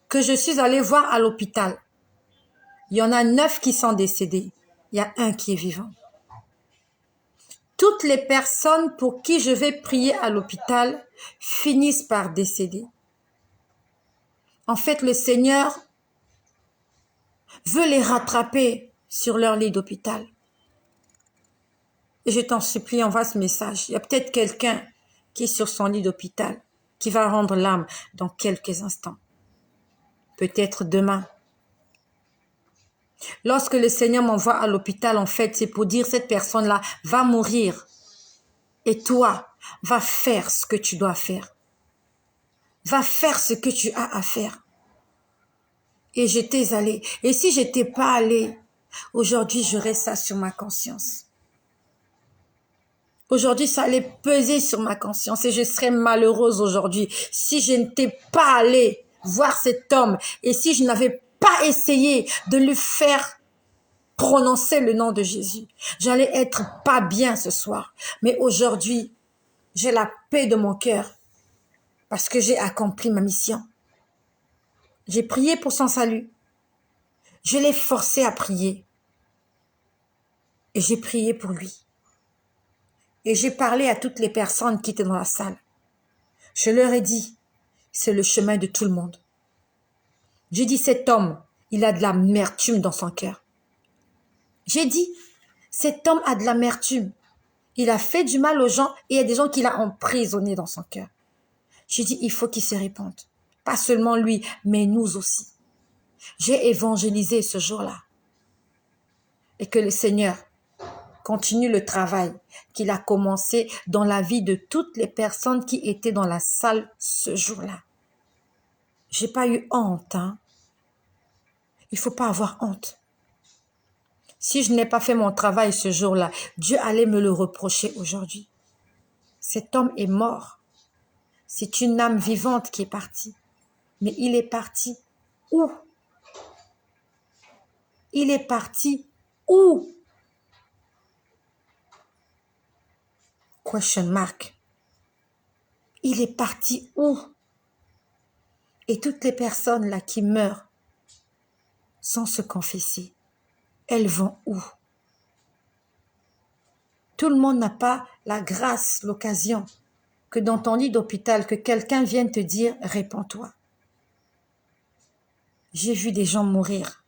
que je suis allée voir à l'hôpital, il y en a 9 qui sont décédés. Il y a un qui est vivant. Toutes les personnes pour qui je vais prier à l'hôpital finissent par décéder. En fait, le Seigneur veut les rattraper sur leur lit d'hôpital. Et je t'en supplie, envoie ce message. Il y a peut-être quelqu'un qui est sur son lit d'hôpital, qui va rendre l'âme dans quelques instants. Peut-être demain. Lorsque le Seigneur m'envoie à l'hôpital, en fait, c'est pour dire cette personne-là va mourir. Et toi, va faire ce que tu dois faire. Va faire ce que tu as à faire. Et j'étais allée. Et si j'étais pas allée, aujourd'hui, j'aurais ça sur ma conscience. Aujourd'hui, ça allait peser sur ma conscience et je serais malheureuse aujourd'hui si je n'étais pas allée voir cet homme et si je n'avais pas essayé de lui faire prononcer le nom de Jésus. J'allais être pas bien ce soir. Mais aujourd'hui, j'ai la paix de mon cœur parce que j'ai accompli ma mission. J'ai prié pour son salut. Je l'ai forcé à prier. Et j'ai prié pour lui. Et j'ai parlé à toutes les personnes qui étaient dans la salle. Je leur ai dit, c'est le chemin de tout le monde. J'ai dit, cet homme, il a de l'amertume dans son cœur. J'ai dit, cet homme a de l'amertume. Il a fait du mal aux gens et il y a des gens qu'il a emprisonnés dans son cœur. J'ai dit, il faut qu'il se répande. Pas seulement lui, mais nous aussi. J'ai évangélisé ce jour-là. Et que le Seigneur continue le travail qu'il a commencé dans la vie de toutes les personnes qui étaient dans la salle ce jour-là. J'ai pas eu honte, hein. Il faut pas avoir honte. Si je n'ai pas fait mon travail ce jour-là, Dieu allait me le reprocher aujourd'hui. Cet homme est mort. C'est une âme vivante qui est partie. Mais il est parti où? Il est parti où? Question mark. Il est parti où? Et toutes les personnes là qui meurent sans se confesser, elles vont où? Tout le monde n'a pas la grâce, l'occasion que dans ton lit d'hôpital, que quelqu'un vienne te dire « réponds-toi ». J'ai vu des gens mourir.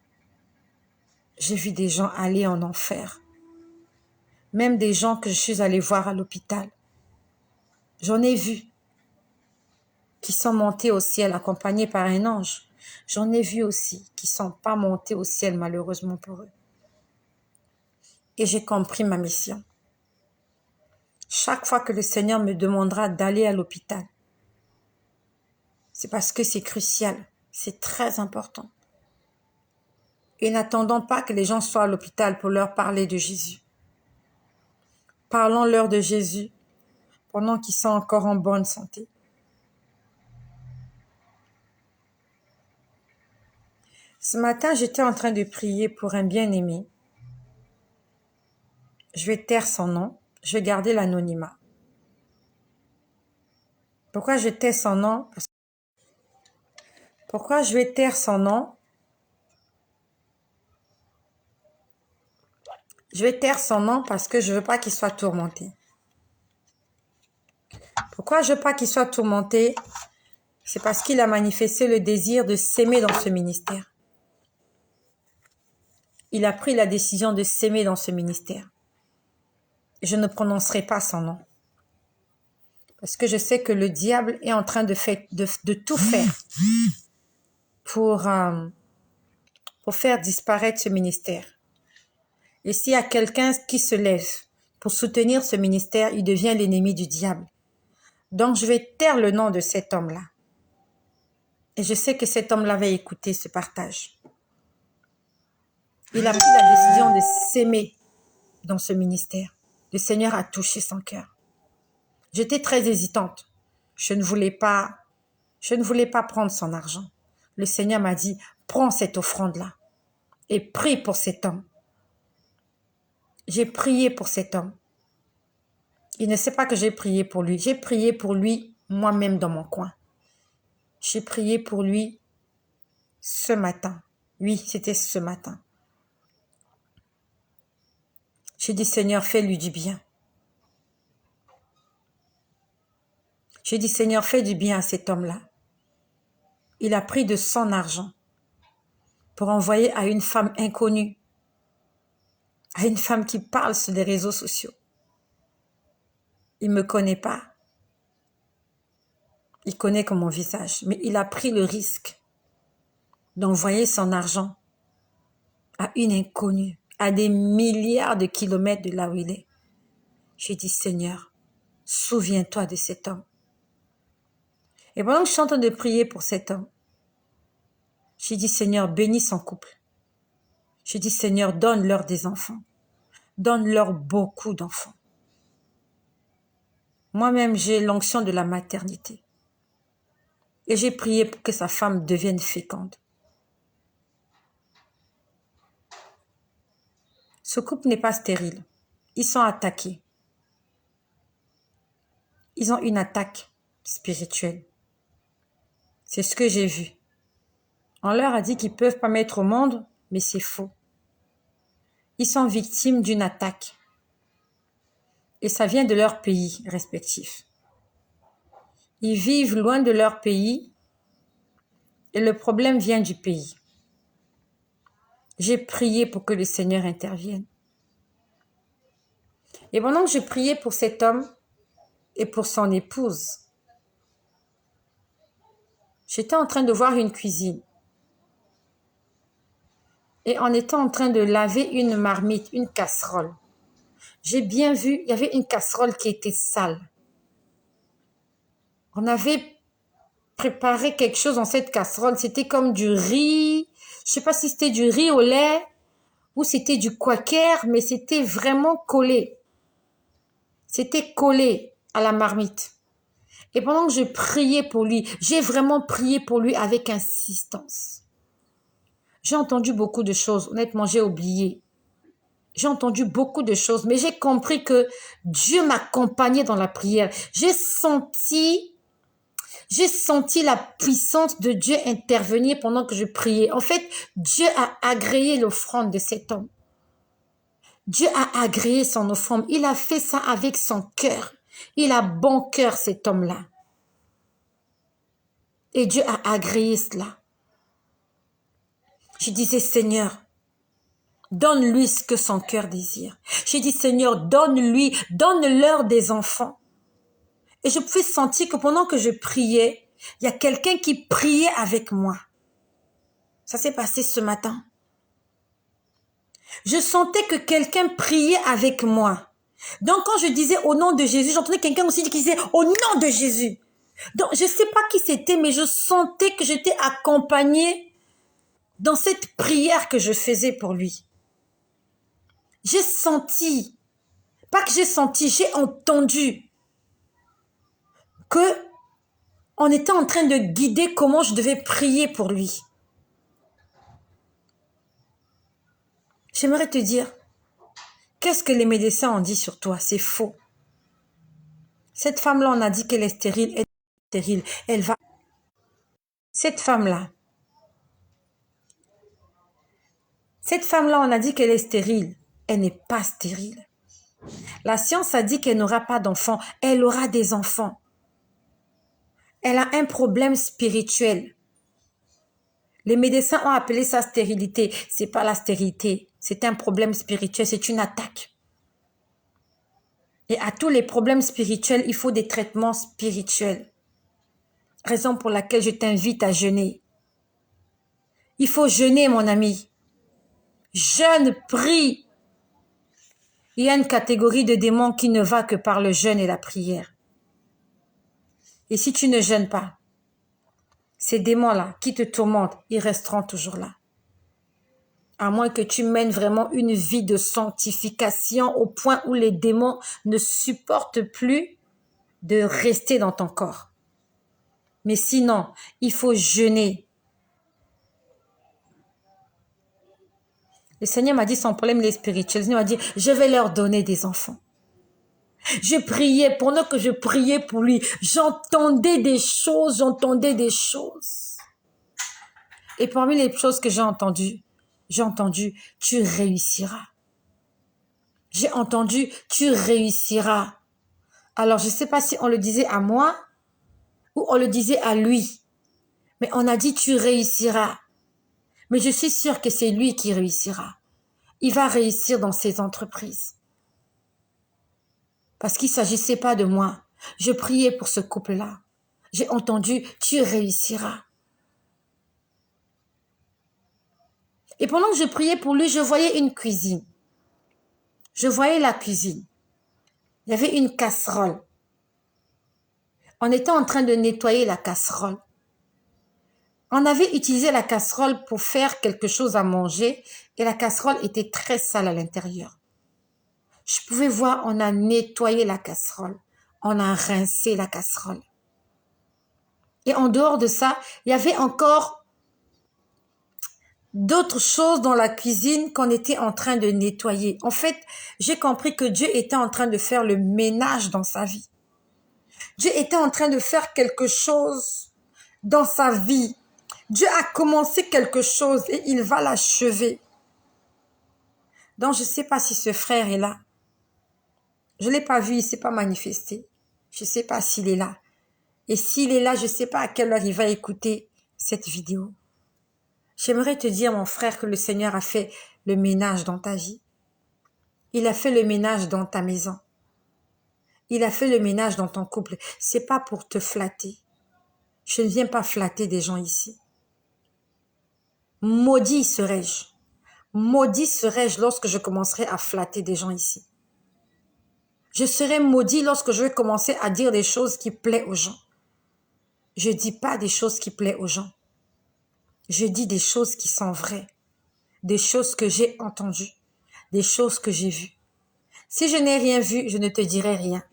J'ai vu des gens aller en enfer. Même des gens que je suis allée voir à l'hôpital. J'en ai vu qui sont montés au ciel accompagnés par un ange. J'en ai vu aussi qui ne sont pas montés au ciel malheureusement pour eux. Et j'ai compris ma mission. Chaque fois que le Seigneur me demandera d'aller à l'hôpital, c'est parce que c'est crucial, c'est très important. Et n'attendons pas que les gens soient à l'hôpital pour leur parler de Jésus. Parlons-leur de Jésus pendant qu'ils sont encore en bonne santé. Ce matin, j'étais en train de prier pour un bien-aimé. Je vais taire son nom, je vais garder l'anonymat. Pourquoi je tais son nom? Pourquoi je vais taire son nom? Je vais taire son nom parce que je ne veux pas qu'il soit tourmenté. Pourquoi je ne veux pas qu'il soit tourmenté? C'est parce qu'il a manifesté le désir de s'aimer dans ce ministère. Il a pris la décision de s'aimer dans ce ministère. Je ne prononcerai pas son nom. Parce que je sais que le diable est en train de tout faire pour faire disparaître ce ministère. Et s'il y a quelqu'un qui se lève pour soutenir ce ministère, il devient l'ennemi du diable. Donc, je vais taire le nom de cet homme-là. Et je sais que cet homme-là va écouter ce partage. Il a pris la décision de s'aimer dans ce ministère. Le Seigneur a touché son cœur. J'étais très hésitante. Je ne voulais pas prendre son argent. Le Seigneur m'a dit, prends cette offrande-là et prie pour cet homme. J'ai prié pour cet homme. Il ne sait pas que j'ai prié pour lui. J'ai prié pour lui moi-même dans mon coin. J'ai prié pour lui ce matin. Oui, c'était ce matin. J'ai dit, Seigneur, fais-lui du bien. J'ai dit, Seigneur, fais du bien à cet homme-là. Il a pris de son argent pour envoyer à une femme inconnue, à une femme qui parle sur les réseaux sociaux. Il ne me connaît pas. Il connaît que mon visage, mais il a pris le risque d'envoyer son argent à une inconnue, à des milliards de kilomètres de là où il est. J'ai dit, Seigneur, souviens-toi de cet homme. Et pendant que je suis en train de prier pour cet homme, j'ai dit, Seigneur, bénis son couple. J'ai dit, Seigneur, donne-leur des enfants. Donne-leur beaucoup d'enfants. Moi-même, j'ai l'onction de la maternité. Et j'ai prié pour que sa femme devienne féconde. Ce couple n'est pas stérile. Ils sont attaqués. Ils ont une attaque spirituelle. C'est ce que j'ai vu. On leur a dit qu'ils ne peuvent pas mettre au monde, mais c'est faux. Ils sont victimes d'une attaque. Et ça vient de leur pays respectif. Ils vivent loin de leur pays et le problème vient du pays. J'ai prié pour que le Seigneur intervienne. Et pendant que je priais pour cet homme et pour son épouse, j'étais en train de voir une cuisine. Et en étant en train de laver une marmite, une casserole, j'ai bien vu, il y avait une casserole qui était sale. On avait préparé quelque chose dans cette casserole. C'était comme du riz. Je ne sais pas si c'était du riz au lait ou c'était du quaker, mais c'était vraiment collé. C'était collé. à la marmite. Et pendant que je priais pour lui, j'ai vraiment prié pour lui avec insistance. J'ai entendu beaucoup de choses. Honnêtement, j'ai oublié. J'ai entendu beaucoup de choses, mais j'ai compris que Dieu m'accompagnait dans la prière. J'ai senti la puissance de Dieu intervenir pendant que je priais. En fait, Dieu a agréé l'offrande de cet homme. Dieu a agréé son offrande. Il a fait ça avec son cœur. Il a bon cœur, cet homme-là. Et Dieu a agréé cela. Je disais, Seigneur, donne-lui ce que son cœur désire. J'ai dit, Seigneur, donne-leur des enfants. Et je pouvais sentir que pendant que je priais, il y a quelqu'un qui priait avec moi. Ça s'est passé ce matin. Je sentais que quelqu'un priait avec moi. Donc quand je disais au nom de Jésus, j'entendais quelqu'un aussi qui disait au nom de Jésus. Donc je ne sais pas qui c'était, mais je sentais que j'étais accompagnée dans cette prière que je faisais pour lui. J'ai senti, pas que j'ai senti, j'ai entendu que on était en train de guider comment je devais prier pour lui. J'aimerais te dire, qu'est-ce que les médecins ont dit sur toi? C'est faux. Cette femme-là, on a dit qu'elle est stérile, elle est stérile. Elle va... Cette femme-là, on a dit qu'elle est stérile. Elle n'est pas stérile. La science a dit qu'elle n'aura pas d'enfants. Elle aura des enfants. Elle a un problème spirituel. Les médecins ont appelé ça stérilité. C'est pas la stérilité. C'est un problème spirituel. C'est une attaque. Et à tous les problèmes spirituels, il faut des traitements spirituels. Raison pour laquelle je t'invite à jeûner. Il faut jeûner, mon ami. Jeûne, prie. Il y a une catégorie de démons qui ne va que par le jeûne et la prière. Et si tu ne jeûnes pas, ces démons-là qui te tourmentent, ils resteront toujours là. À moins que tu mènes vraiment une vie de sanctification au point où les démons ne supportent plus de rester dans ton corps. Mais sinon, il faut jeûner. Le Seigneur m'a dit son problème, il est spirituel. Le Seigneur m'a dit, je vais leur donner des enfants. Je priais, pendant que je priais pour lui, j'entendais des choses. Et parmi les choses que j'ai entendu, tu réussiras. J'ai entendu, tu réussiras. Alors, je ne sais pas si on le disait à moi ou on le disait à lui. Mais on a dit, tu réussiras. Mais je suis sûre que c'est lui qui réussira. Il va réussir dans ses entreprises. Parce qu'il ne s'agissait pas de moi. Je priais pour ce couple-là. J'ai entendu, tu réussiras. Et pendant que je priais pour lui, je voyais une cuisine. Je voyais la cuisine. Il y avait une casserole. On était en train de nettoyer la casserole. On avait utilisé la casserole pour faire quelque chose à manger et la casserole était très sale à l'intérieur. Je pouvais voir, on a nettoyé la casserole. On a rincé la casserole. Et en dehors de ça, il y avait encore d'autres choses dans la cuisine qu'on était en train de nettoyer. En fait, j'ai compris que Dieu était en train de faire le ménage dans sa vie. Dieu était en train de faire quelque chose dans sa vie. Dieu a commencé quelque chose et il va l'achever. Donc, je ne sais pas si ce frère est là. Je ne l'ai pas vu, il ne s'est pas manifesté. Je ne sais pas s'il est là. Et s'il est là, je ne sais pas à quelle heure il va écouter cette vidéo. J'aimerais te dire, mon frère, que le Seigneur a fait le ménage dans ta vie. Il a fait le ménage dans ta maison. Il a fait le ménage dans ton couple. C'est pas pour te flatter. Je ne viens pas flatter des gens ici. Maudit serais-je. Maudit serais-je lorsque je commencerai à flatter des gens ici. Je serai maudit lorsque je vais commencer à dire des choses qui plaisent aux gens. Je dis pas des choses qui plaisent aux gens. Je dis des choses qui sont vraies. Des choses que j'ai entendues. Des choses que j'ai vues. Si je n'ai rien vu, je ne te dirai rien.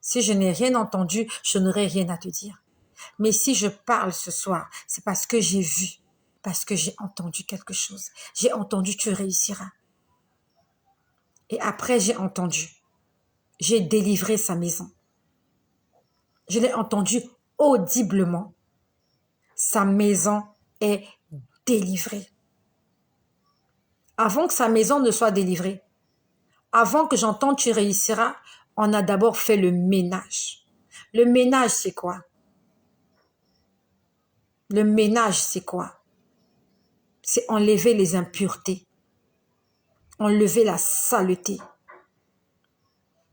Si je n'ai rien entendu, je n'aurai rien à te dire. Mais si je parle ce soir, c'est parce que j'ai vu, parce que j'ai entendu quelque chose. J'ai entendu tu réussiras. Et après j'ai entendu, j'ai délivré sa maison. Je l'ai entendu audiblement. Sa maison est délivrée. Avant que sa maison ne soit délivrée, avant que j'entende tu réussiras, on a d'abord fait le ménage. Le ménage, c'est quoi? Le ménage, c'est quoi? C'est enlever les impuretés, enlever la saleté.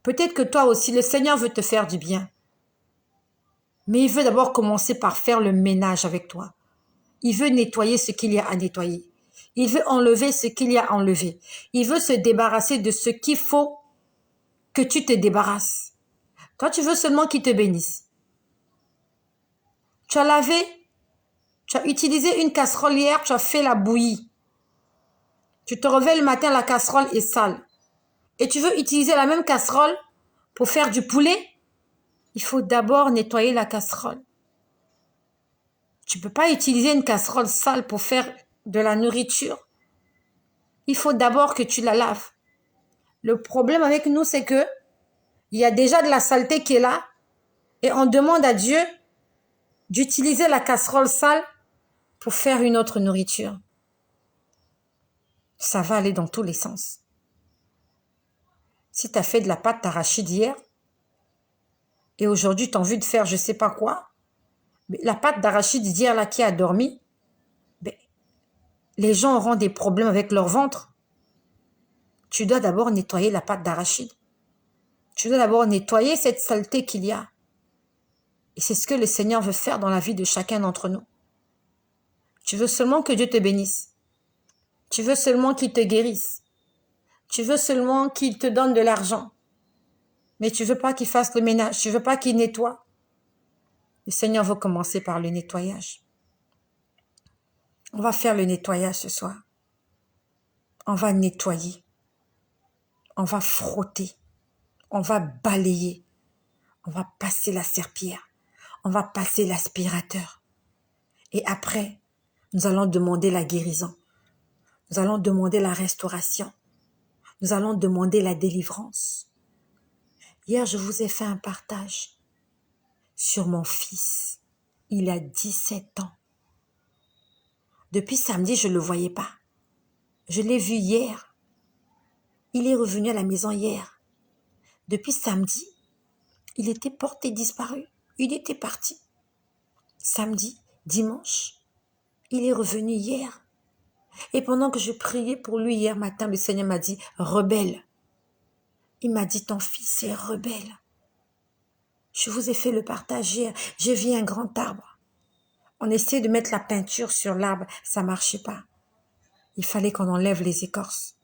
Peut-être que toi aussi, le Seigneur veut te faire du bien. Mais il veut d'abord commencer par faire le ménage avec toi. Il veut nettoyer ce qu'il y a à nettoyer. Il veut enlever ce qu'il y a à enlever. Il veut se débarrasser de ce qu'il faut que tu te débarrasses. Toi, tu veux seulement qu'il te bénisse. Tu as lavé, tu as utilisé une casserole hier, tu as fait la bouillie. Tu te réveilles le matin, la casserole est sale. Et tu veux utiliser la même casserole pour faire du poulet? Il faut d'abord nettoyer la casserole. Tu ne peux pas utiliser une casserole sale pour faire de la nourriture. Il faut d'abord que tu la laves. Le problème avec nous, c'est que il y a déjà de la saleté qui est là et on demande à Dieu d'utiliser la casserole sale pour faire une autre nourriture. Ça va aller dans tous les sens. Si tu as fait de la pâte d'arachide hier et aujourd'hui tu as envie de faire je sais pas quoi, mais la pâte d'arachide d'hier là qui a dormi, les gens auront des problèmes avec leur ventre. Tu dois d'abord nettoyer la pâte d'arachide. Tu dois d'abord nettoyer cette saleté qu'il y a. Et c'est ce que le Seigneur veut faire dans la vie de chacun d'entre nous. Tu veux seulement que Dieu te bénisse. Tu veux seulement qu'il te guérisse. Tu veux seulement qu'il te donne de l'argent. Mais tu veux pas qu'il fasse le ménage. Tu veux pas qu'il nettoie. Le Seigneur veut commencer par le nettoyage. On va faire le nettoyage ce soir. On va nettoyer. On va frotter. On va balayer. On va passer la serpillière. On va passer l'aspirateur. Et après, nous allons demander la guérison. Nous allons demander la restauration. Nous allons demander la délivrance. Hier, je vous ai fait un partage sur mon fils. Il a 17 ans. Depuis samedi, je ne le voyais pas. Je l'ai vu hier. Il est revenu à la maison hier. Depuis samedi, il était porté disparu. Il était parti. Samedi, dimanche, il est revenu hier. Et pendant que je priais pour lui hier matin, le Seigneur m'a dit, rebelle. Il m'a dit, ton fils est rebelle. Je vous ai fait le partage hier. J'ai vu un grand arbre. On essayait de mettre la peinture sur l'arbre. Ça ne marchait pas. Il fallait qu'on enlève les écorces.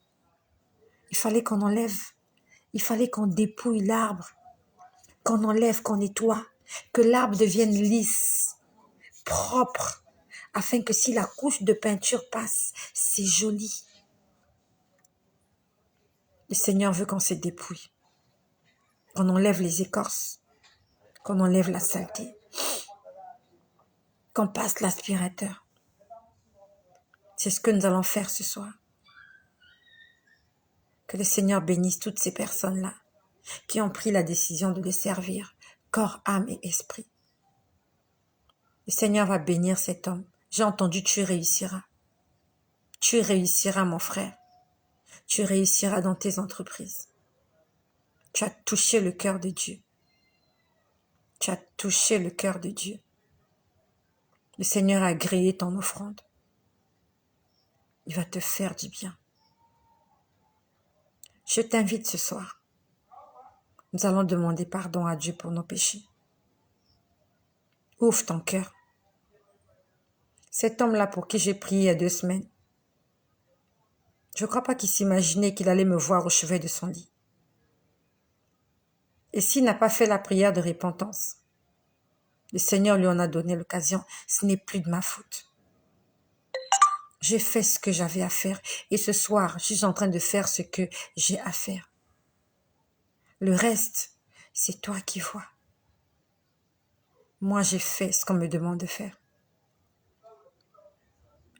Il fallait qu'on enlève. Il fallait qu'on dépouille l'arbre. Qu'on enlève, qu'on nettoie. Que l'arbre devienne lisse, propre. Afin que si la couche de peinture passe, c'est joli. Le Seigneur veut qu'on se dépouille. Qu'on enlève les écorces. Qu'on enlève la saleté. Qu'on passe l'aspirateur. C'est ce que nous allons faire ce soir. Que le Seigneur bénisse toutes ces personnes-là qui ont pris la décision de le servir, corps, âme et esprit. Le Seigneur va bénir cet homme. J'ai entendu, tu réussiras. Tu réussiras, mon frère. Tu réussiras dans tes entreprises. Tu as touché le cœur de Dieu. Tu as touché le cœur de Dieu. Le Seigneur a grillé ton offrande. Il va te faire du bien. Je t'invite ce soir. Nous allons demander pardon à Dieu pour nos péchés. Ouvre ton cœur. Cet homme-là pour qui j'ai prié il y a 2 semaines, je ne crois pas qu'il s'imaginait qu'il allait me voir au chevet de son lit. Et s'il n'a pas fait la prière de repentance, le Seigneur lui en a donné l'occasion. Ce n'est plus de ma faute. J'ai fait ce que j'avais à faire et ce soir, je suis en train de faire ce que j'ai à faire. Le reste, C'est toi qui vois. Moi, j'ai fait ce qu'on me demande de faire.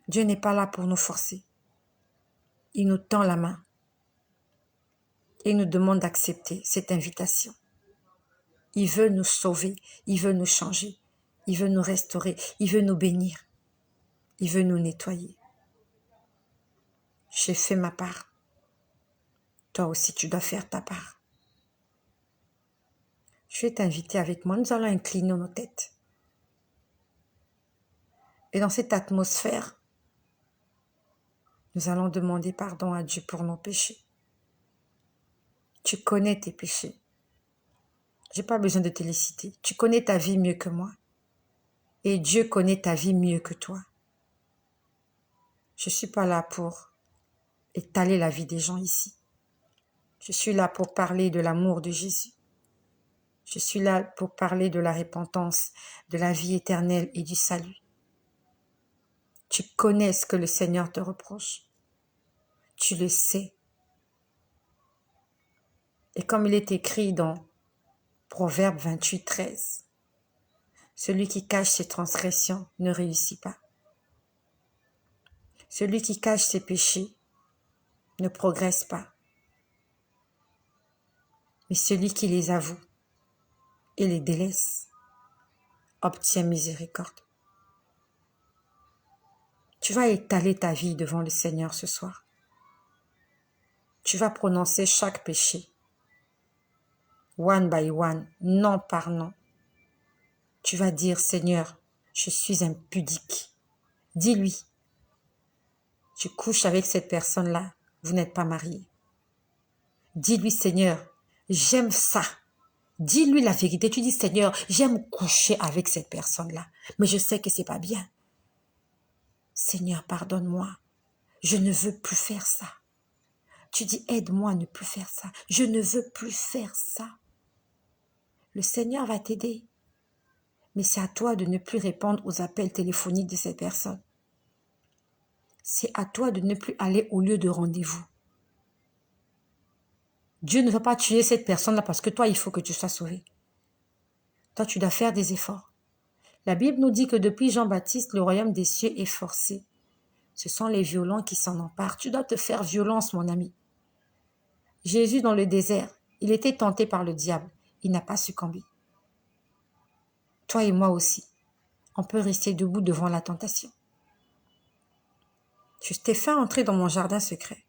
Dieu n'est pas là pour nous forcer. Il nous tend la main. Et il nous demande d'accepter cette invitation. Il veut nous sauver. Il veut nous changer. Il veut nous restaurer. Il veut nous bénir. Il veut nous nettoyer. J'ai fait ma part. Toi aussi, tu dois faire ta part. Je vais t'inviter avec moi. Nous allons incliner nos têtes. Et dans cette atmosphère, nous allons demander pardon à Dieu pour nos péchés. Tu connais tes péchés. Je n'ai pas besoin de te les citer. Tu connais ta vie mieux que moi. Et Dieu connaît ta vie mieux que toi. Je ne suis pas là pour étaler la vie des gens ici. Je suis là pour parler de l'amour de Jésus. Je suis là pour parler de la repentance, de la vie éternelle et du salut. Tu connais ce que le Seigneur te reproche. Tu le sais. Et comme il est écrit dans Proverbe 28, 13, celui qui cache ses transgressions ne réussit pas. Celui qui cache ses péchés ne progresse pas. Mais celui qui les avoue et les délaisse obtient miséricorde. Tu vas étaler ta vie devant le Seigneur ce soir. Tu vas prononcer chaque péché, one by one, non par non. Tu vas dire, Seigneur, je suis impudique. Dis-lui, tu couches avec cette personne-là, vous n'êtes pas marié. Dis-lui, Seigneur, j'aime ça. Dis-lui la vérité. Tu dis, Seigneur, j'aime coucher avec cette personne-là, mais je sais que c'est pas bien. Seigneur, pardonne-moi. Je ne veux plus faire ça. Tu dis, aide-moi à ne plus faire ça. Je ne veux plus faire ça. Le Seigneur va t'aider. Mais c'est à toi de ne plus répondre aux appels téléphoniques de cette personne. C'est à toi de ne plus aller au lieu de rendez-vous. Dieu ne va pas tuer cette personne-là parce que toi, il faut que tu sois sauvé. Toi, tu dois faire des efforts. La Bible nous dit que depuis Jean-Baptiste, le royaume des cieux est forcé. Ce sont les violents qui s'en emparent. Tu dois te faire violence, mon ami. Jésus, dans le désert, il était tenté par le diable. Il n'a pas succombé. Toi et moi aussi, on peut rester debout devant la tentation. Je t'ai fait entrer dans mon jardin secret.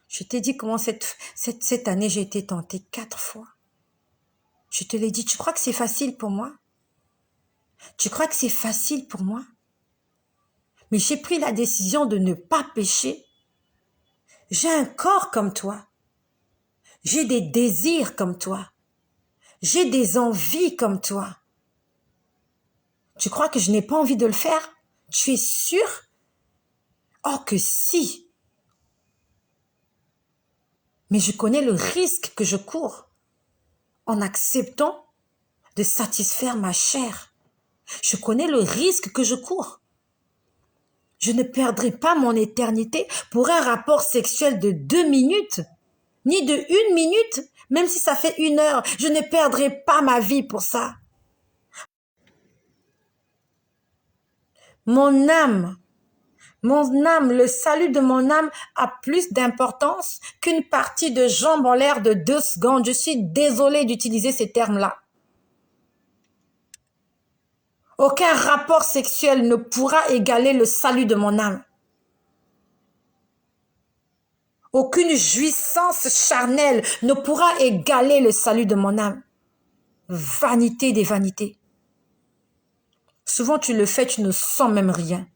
Je t'ai dit comment cette année j'ai été tentée 4 fois. Je te l'ai dit, tu crois que c'est facile pour moi? Tu crois que c'est facile pour moi? Mais j'ai pris la décision de ne pas pécher. J'ai un corps comme toi. J'ai des désirs comme toi. J'ai des envies comme toi. Tu crois que je n'ai pas envie de le faire? Tu es sûr? Oh que si! Mais je connais le risque que je cours en acceptant de satisfaire ma chair. Je connais le risque que je cours. Je ne perdrai pas mon éternité pour un rapport sexuel de 2 minutes, ni de 1 minute, même si ça fait 1 heure. Je ne perdrai pas ma vie pour ça. Mon âme, le salut de mon âme a plus d'importance qu'une partie de jambes en l'air de 2 secondes. Je suis désolée d'utiliser ces termes-là. Aucun rapport sexuel ne pourra égaler le salut de mon âme. Aucune jouissance charnelle ne pourra égaler le salut de mon âme. Vanité des vanités. Souvent tu le fais, tu ne sens même rien.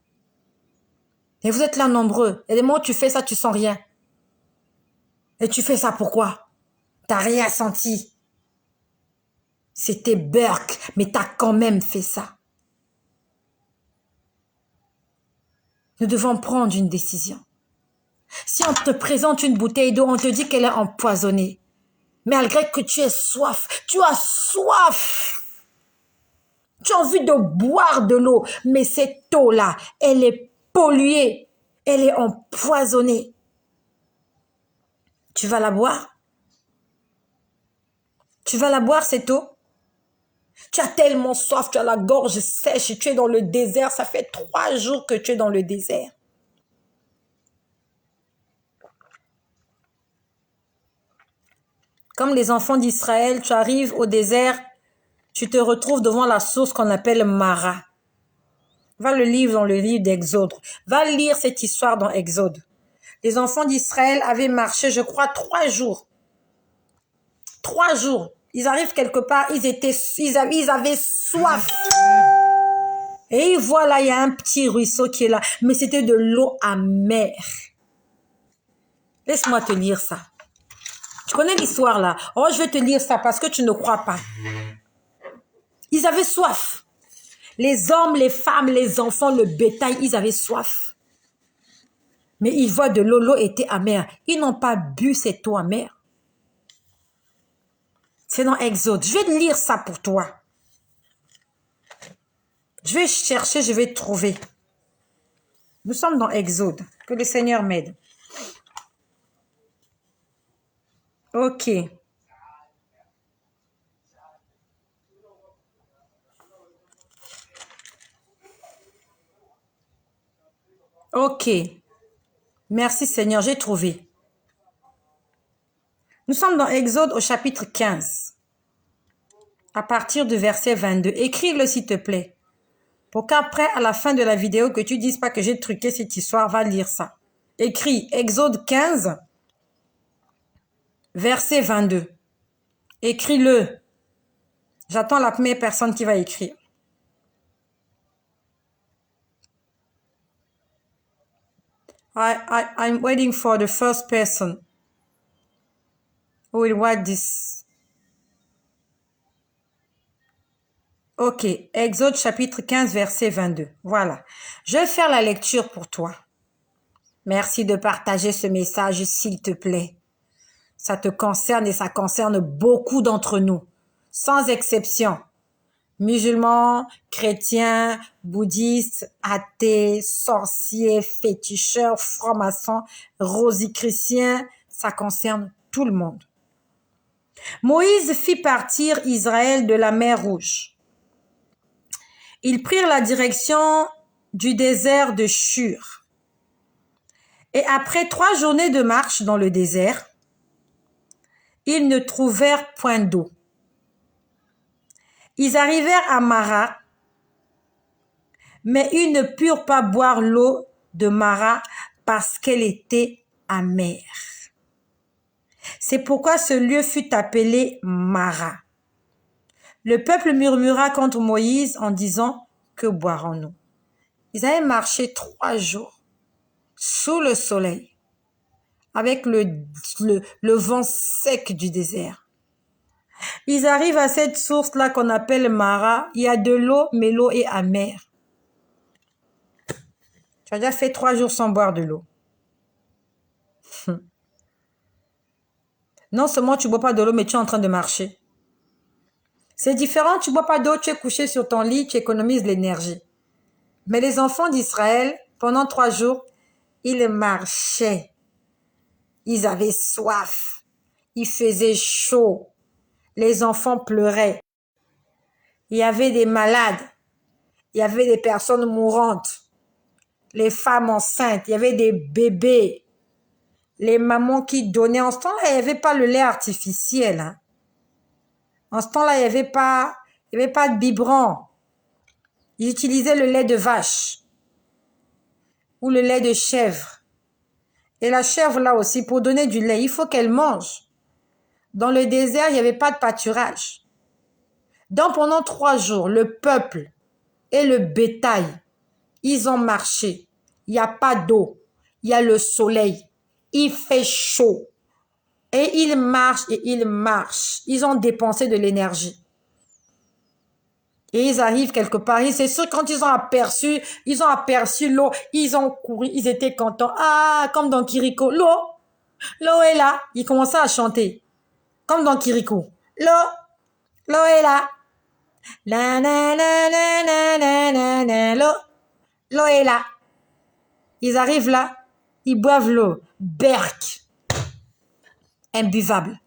Et vous êtes là nombreux. Et des moments où tu fais ça, tu sens rien. Et tu fais ça pourquoi? T'as rien senti. C'était Burke, mais t'as quand même fait ça. Nous devons prendre une décision. Si on te présente une bouteille d'eau, on te dit qu'elle est empoisonnée. Malgré que tu aies soif, tu as soif. Tu as envie de boire de l'eau, mais cette eau-là, elle est polluée, elle est empoisonnée. Tu vas la boire? Tu vas la boire, cette eau? Tu as tellement soif, tu as la gorge sèche, tu es dans le désert. Ça fait 3 jours que tu es dans le désert. Comme les enfants d'Israël, tu arrives au désert, tu te retrouves devant la source qu'on appelle Mara. Va le lire dans le livre d'Exode. Va lire cette histoire dans Exode. Les enfants d'Israël avaient marché, je crois, 3 jours. 3 jours. Ils arrivent quelque part, ils avaient soif. Et ils voient là, il y a un petit ruisseau qui est là. Mais c'était de l'eau amère. Laisse-moi te lire ça. Tu connais l'histoire là? Oh, je vais te lire ça parce que tu ne crois pas. Ils avaient soif. Les hommes, les femmes, les enfants, le bétail, ils avaient soif. Mais ils voient de l'eau, l'eau était amère. Ils n'ont pas bu cette eau amère. C'est dans Exode. Je vais te lire ça pour toi. Je vais chercher, je vais trouver. Nous sommes dans Exode. Que le Seigneur m'aide. Ok. Ok. Merci Seigneur, j'ai trouvé. Nous sommes dans Exode au chapitre 15. À partir du verset 22. Écris-le s'il te plaît. Pour qu'après, à la fin de la vidéo, que tu dises pas que j'ai truqué cette histoire, va lire ça. Écris Exode 15, verset 22. Écris-le. J'attends la première personne qui va écrire. I'm waiting for the first person who will write this. Ok, Exode chapitre 15, verset 22. Voilà. Je vais faire la lecture pour toi. Merci de partager ce message, s'il te plaît. Ça te concerne et ça concerne beaucoup d'entre nous, sans exception. Musulmans, chrétiens, bouddhistes, athées, sorciers, féticheurs, francs-maçons, rosicruciens, ça concerne tout le monde. Moïse fit partir Israël de la mer Rouge. Ils prirent la direction du désert de Shur. Et après 3 journées de marche dans le désert, ils ne trouvèrent point d'eau. Ils arrivèrent à Mara, mais ils ne purent pas boire l'eau de Mara parce qu'elle était amère. C'est pourquoi ce lieu fut appelé Mara. Le peuple murmura contre Moïse en disant, que boirons-nous? Ils avaient marché 3 jours sous le soleil, avec le vent sec du désert. Ils arrivent à cette source-là qu'on appelle Mara. Il y a de l'eau, mais l'eau est amère. Tu as déjà fait 3 jours sans boire de l'eau. Non seulement tu ne bois pas de l'eau, mais tu es en train de marcher. C'est différent, tu ne bois pas d'eau, tu es couché sur ton lit, tu économises l'énergie. Mais les enfants d'Israël, pendant 3 jours, ils marchaient. Ils avaient soif. Il faisait chaud. Les enfants pleuraient. Il y avait des malades. Il y avait des personnes mourantes. Les femmes enceintes. Il y avait des bébés. Les mamans qui donnaient. En ce temps-là, il n'y avait pas le lait artificiel. Hein. En ce temps-là, il n'y avait pas de biberon. Ils utilisaient le lait de vache ou le lait de chèvre. Et la chèvre, là aussi, pour donner du lait, il faut qu'elle mange. Dans le désert, il n'y avait pas de pâturage. Donc, pendant 3 jours, le peuple et le bétail, ils ont marché. Il n'y a pas d'eau. Il y a le soleil. Il fait chaud. Et ils marchent et ils marchent. Ils ont dépensé de l'énergie. Et ils arrivent quelque part. Et c'est sûr, quand ils ont aperçu l'eau, ils ont couru, ils étaient contents. Ah, comme dans Kiriko. L'eau est là. Ils commençaient à chanter. Comme dans Kiriko. L'eau est là. La la la la la la la la. L'eau est là. Ils arrivent là. Ils boivent l'eau. Berk. Imbuvable.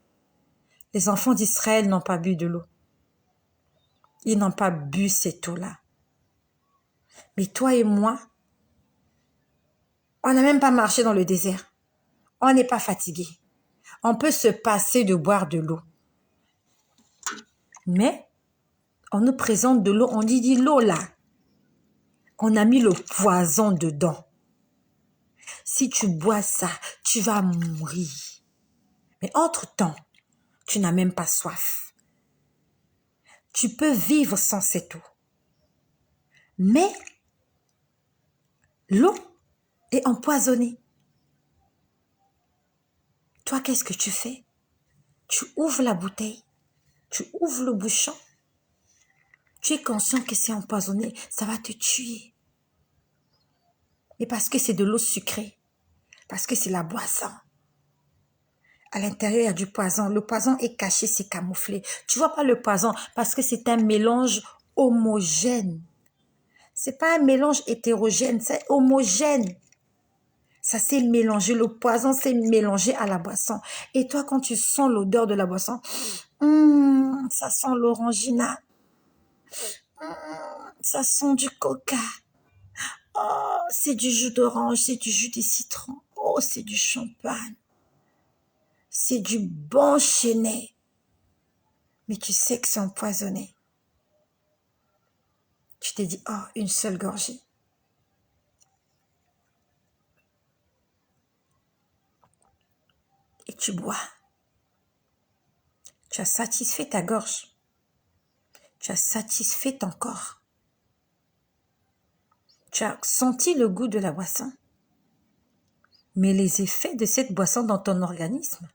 Les enfants d'Israël n'ont pas bu de l'eau. Ils n'ont pas bu cette eau-là. Mais toi et moi, on n'a même pas marché dans le désert. On n'est pas fatigué. On peut se passer de boire de l'eau. Mais on nous présente de l'eau, on dit l'eau là. On a mis le poison dedans. Si tu bois ça, tu vas mourir. Mais entre-temps, tu n'as même pas soif. Tu peux vivre sans cette eau. Mais l'eau est empoisonnée. Toi, qu'est-ce que tu fais? Tu ouvres la bouteille, tu ouvres le bouchon. Tu es conscient que c'est empoisonné, ça va te tuer. Et parce que c'est de l'eau sucrée, parce que c'est la boisson. À l'intérieur, il y a du poison. Le poison est caché, c'est camouflé. Tu vois pas le poison parce que c'est un mélange homogène. C'est pas un mélange hétérogène, c'est homogène. Ça s'est mélangé, le poison s'est mélangé à la boisson. Et toi, quand tu sens l'odeur de la boisson, ça sent l'orangina. Ça sent du coca. Oh, c'est du jus d'orange, c'est du jus de citron. Oh, c'est du champagne. C'est du bon chenet. Mais tu sais que c'est empoisonné. Tu t'es dit, oh, une seule gorgée. Et tu bois. Tu as satisfait ta gorge. Tu as satisfait ton corps. Tu as senti le goût de la boisson. Mais les effets de cette boisson dans ton organisme,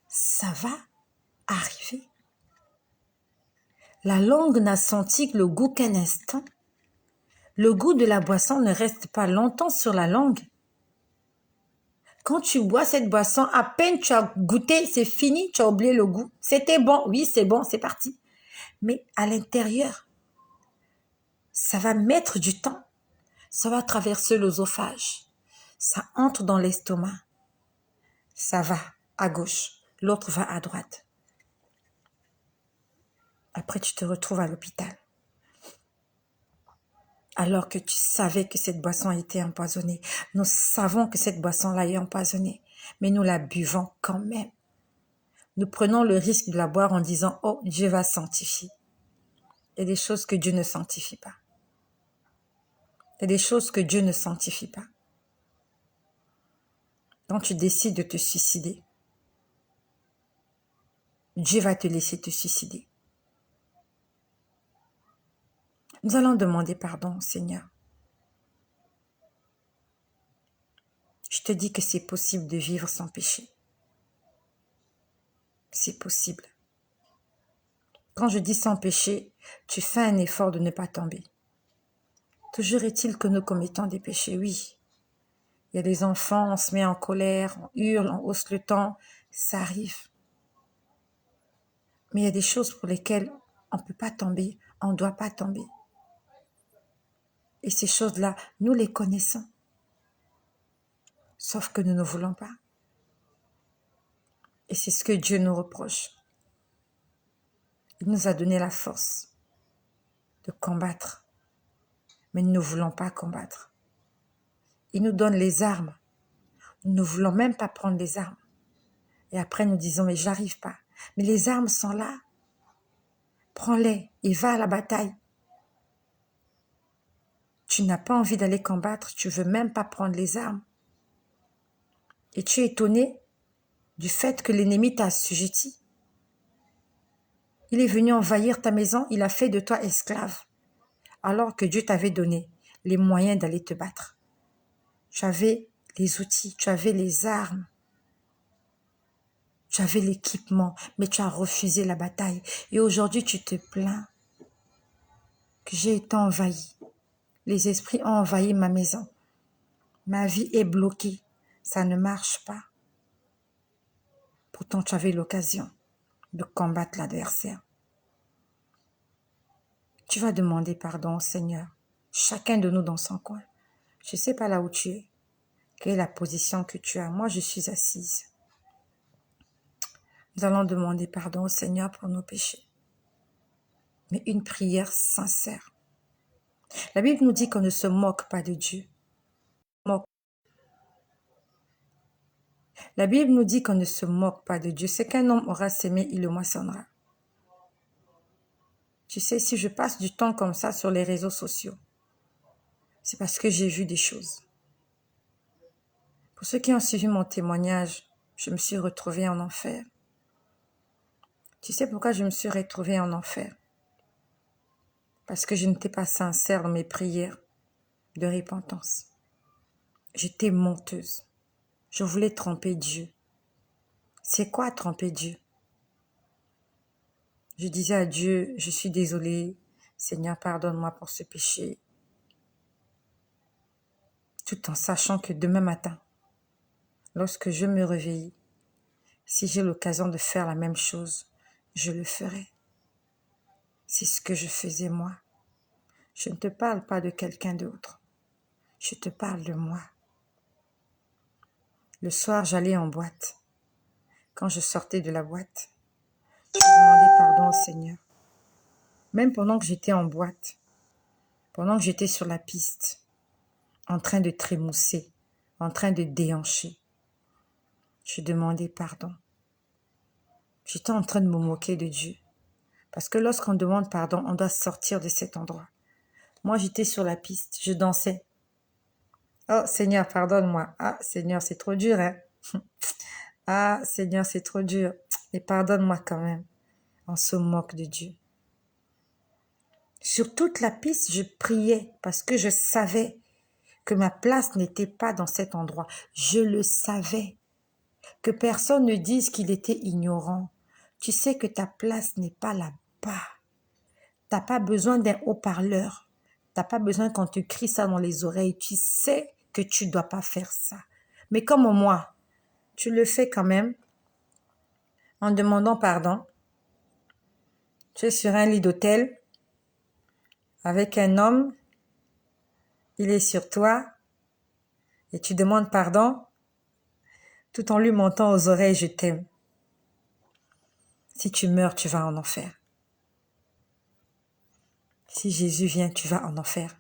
ça va arriver. La langue n'a senti le goût qu'un instant. Le goût de la boisson ne reste pas longtemps sur la langue. Quand tu bois cette boisson, à peine tu as goûté, c'est fini, tu as oublié le goût. C'était bon, oui, c'est bon, c'est parti. Mais à l'intérieur, ça va mettre du temps. Ça va traverser l'œsophage. Ça entre dans l'estomac. Ça va à gauche, l'autre va à droite. Après, tu te retrouves à l'hôpital. Alors que tu savais que cette boisson était empoisonnée. Nous savons que cette boisson-là est empoisonnée, mais nous la buvons quand même. Nous prenons le risque de la boire en disant « Oh, Dieu va sanctifier ». Il y a des choses que Dieu ne sanctifie pas. Il y a des choses que Dieu ne sanctifie pas. Quand tu décides de te suicider, Dieu va te laisser te suicider. Nous allons demander pardon au Seigneur. Je te dis que c'est possible de vivre sans péché. C'est possible. Quand je dis sans péché, tu fais un effort de ne pas tomber. Toujours est-il que nous commettons des péchés, oui. Il y a des enfants, on se met en colère, on hurle, on hausse le ton, ça arrive. Mais il y a des choses pour lesquelles on ne peut pas tomber, on ne doit pas tomber. Et ces choses-là, nous les connaissons. Sauf que nous ne voulons pas. Et c'est ce que Dieu nous reproche. Il nous a donné la force de combattre. Mais nous ne voulons pas combattre. Il nous donne les armes. Nous ne voulons même pas prendre les armes. Et après, nous disons, mais j'arrive pas. Mais les armes sont là. Prends-les et va à la bataille. Tu n'as pas envie d'aller combattre, tu veux même pas prendre les armes. Et tu es étonné du fait que l'ennemi t'a assujetti. Il est venu envahir ta maison, il a fait de toi esclave. Alors que Dieu t'avait donné les moyens d'aller te battre. Tu avais les outils, tu avais les armes. Tu avais l'équipement, mais tu as refusé la bataille. Et aujourd'hui, tu te plains que j'ai été envahi. Les esprits ont envahi ma maison. Ma vie est bloquée. Ça ne marche pas. Pourtant, tu avais l'occasion de combattre l'adversaire. Tu vas demander pardon au Seigneur. Chacun de nous dans son coin. Je ne sais pas là où tu es. Quelle est la position que tu as? Moi, je suis assise. Nous allons demander pardon au Seigneur pour nos péchés. Mais une prière sincère. La Bible nous dit qu'on ne se moque pas de Dieu. La Bible nous dit qu'on ne se moque pas de Dieu. C'est qu'un homme aura sémé, il le moissonnera. Tu sais, si je passe du temps comme ça sur les réseaux sociaux, c'est parce que j'ai vu des choses. Pour ceux qui ont suivi mon témoignage, je me suis retrouvée en enfer. Tu sais pourquoi je me suis retrouvée en enfer? Parce que je n'étais pas sincère dans mes prières de repentance. J'étais menteuse. Je voulais tromper Dieu. C'est quoi tromper Dieu? Je disais à Dieu, je suis désolée, Seigneur, pardonne-moi pour ce péché. Tout en sachant que demain matin, lorsque je me réveille, si j'ai l'occasion de faire la même chose, je le ferai. C'est ce que je faisais moi. Je ne te parle pas de quelqu'un d'autre. Je te parle de moi. Le soir, j'allais en boîte. Quand je sortais de la boîte, je demandais pardon au Seigneur. Même pendant que j'étais en boîte, pendant que j'étais sur la piste, en train de trémousser, en train de déhancher, je demandais pardon. J'étais en train de me moquer de Dieu. Parce que lorsqu'on demande pardon, on doit sortir de cet endroit. Moi, j'étais sur la piste, je dansais. Oh, Seigneur, pardonne-moi. Ah, Seigneur, c'est trop dur, hein. Ah, Seigneur, c'est trop dur. Mais pardonne-moi quand même. On se moque de Dieu. Sur toute la piste, je priais parce que je savais que ma place n'était pas dans cet endroit. Je le savais. Que personne ne dise qu'il était ignorant. Tu sais que ta place n'est pas là-bas. T'as pas besoin d'un haut-parleur. T'as pas besoin qu'on te crie ça dans les oreilles. Tu sais que tu dois pas faire ça. Mais comme moi, tu le fais quand même en demandant pardon. Tu es sur un lit d'hôtel avec un homme, il est sur toi et tu demandes pardon tout en lui montant aux oreilles, je t'aime. Si tu meurs, tu vas en enfer. Si Jésus vient, tu vas en enfer.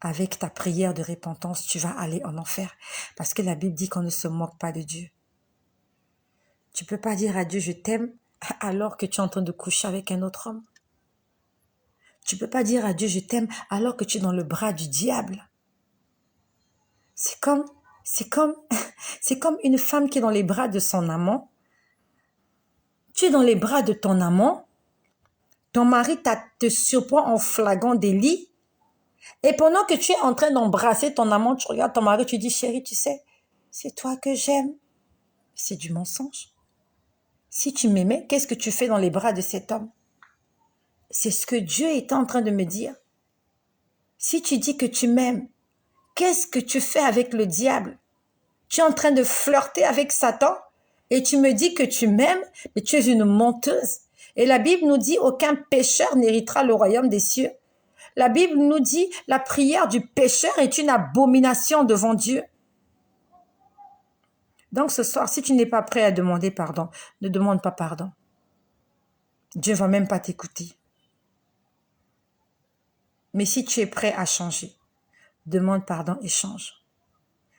Avec ta prière de repentance, tu vas aller en enfer. Parce que la Bible dit qu'on ne se moque pas de Dieu. Tu peux pas dire à Dieu, je t'aime, alors que tu es en train de coucher avec un autre homme. Tu peux pas dire à Dieu, je t'aime, alors que tu es dans le bras du diable. C'est comme une femme qui est dans les bras de son amant. Tu es dans les bras de ton amant. Ton mari te surprend en flagrant délit. Et pendant que tu es en train d'embrasser ton amant, tu regardes ton mari, tu dis, chérie, tu sais, c'est toi que j'aime. C'est du mensonge. Si tu m'aimais, qu'est-ce que tu fais dans les bras de cet homme? C'est ce que Dieu est en train de me dire. Si tu dis que tu m'aimes, qu'est-ce que tu fais avec le diable? Tu es en train de flirter avec Satan et tu me dis que tu m'aimes, mais tu es une menteuse. Et la Bible nous dit, aucun pécheur n'héritera le royaume des cieux. La Bible nous dit, la prière du pécheur est une abomination devant Dieu. Donc ce soir, si tu n'es pas prêt à demander pardon, ne demande pas pardon. Dieu ne va même pas t'écouter. Mais si tu es prêt à changer, demande pardon et change.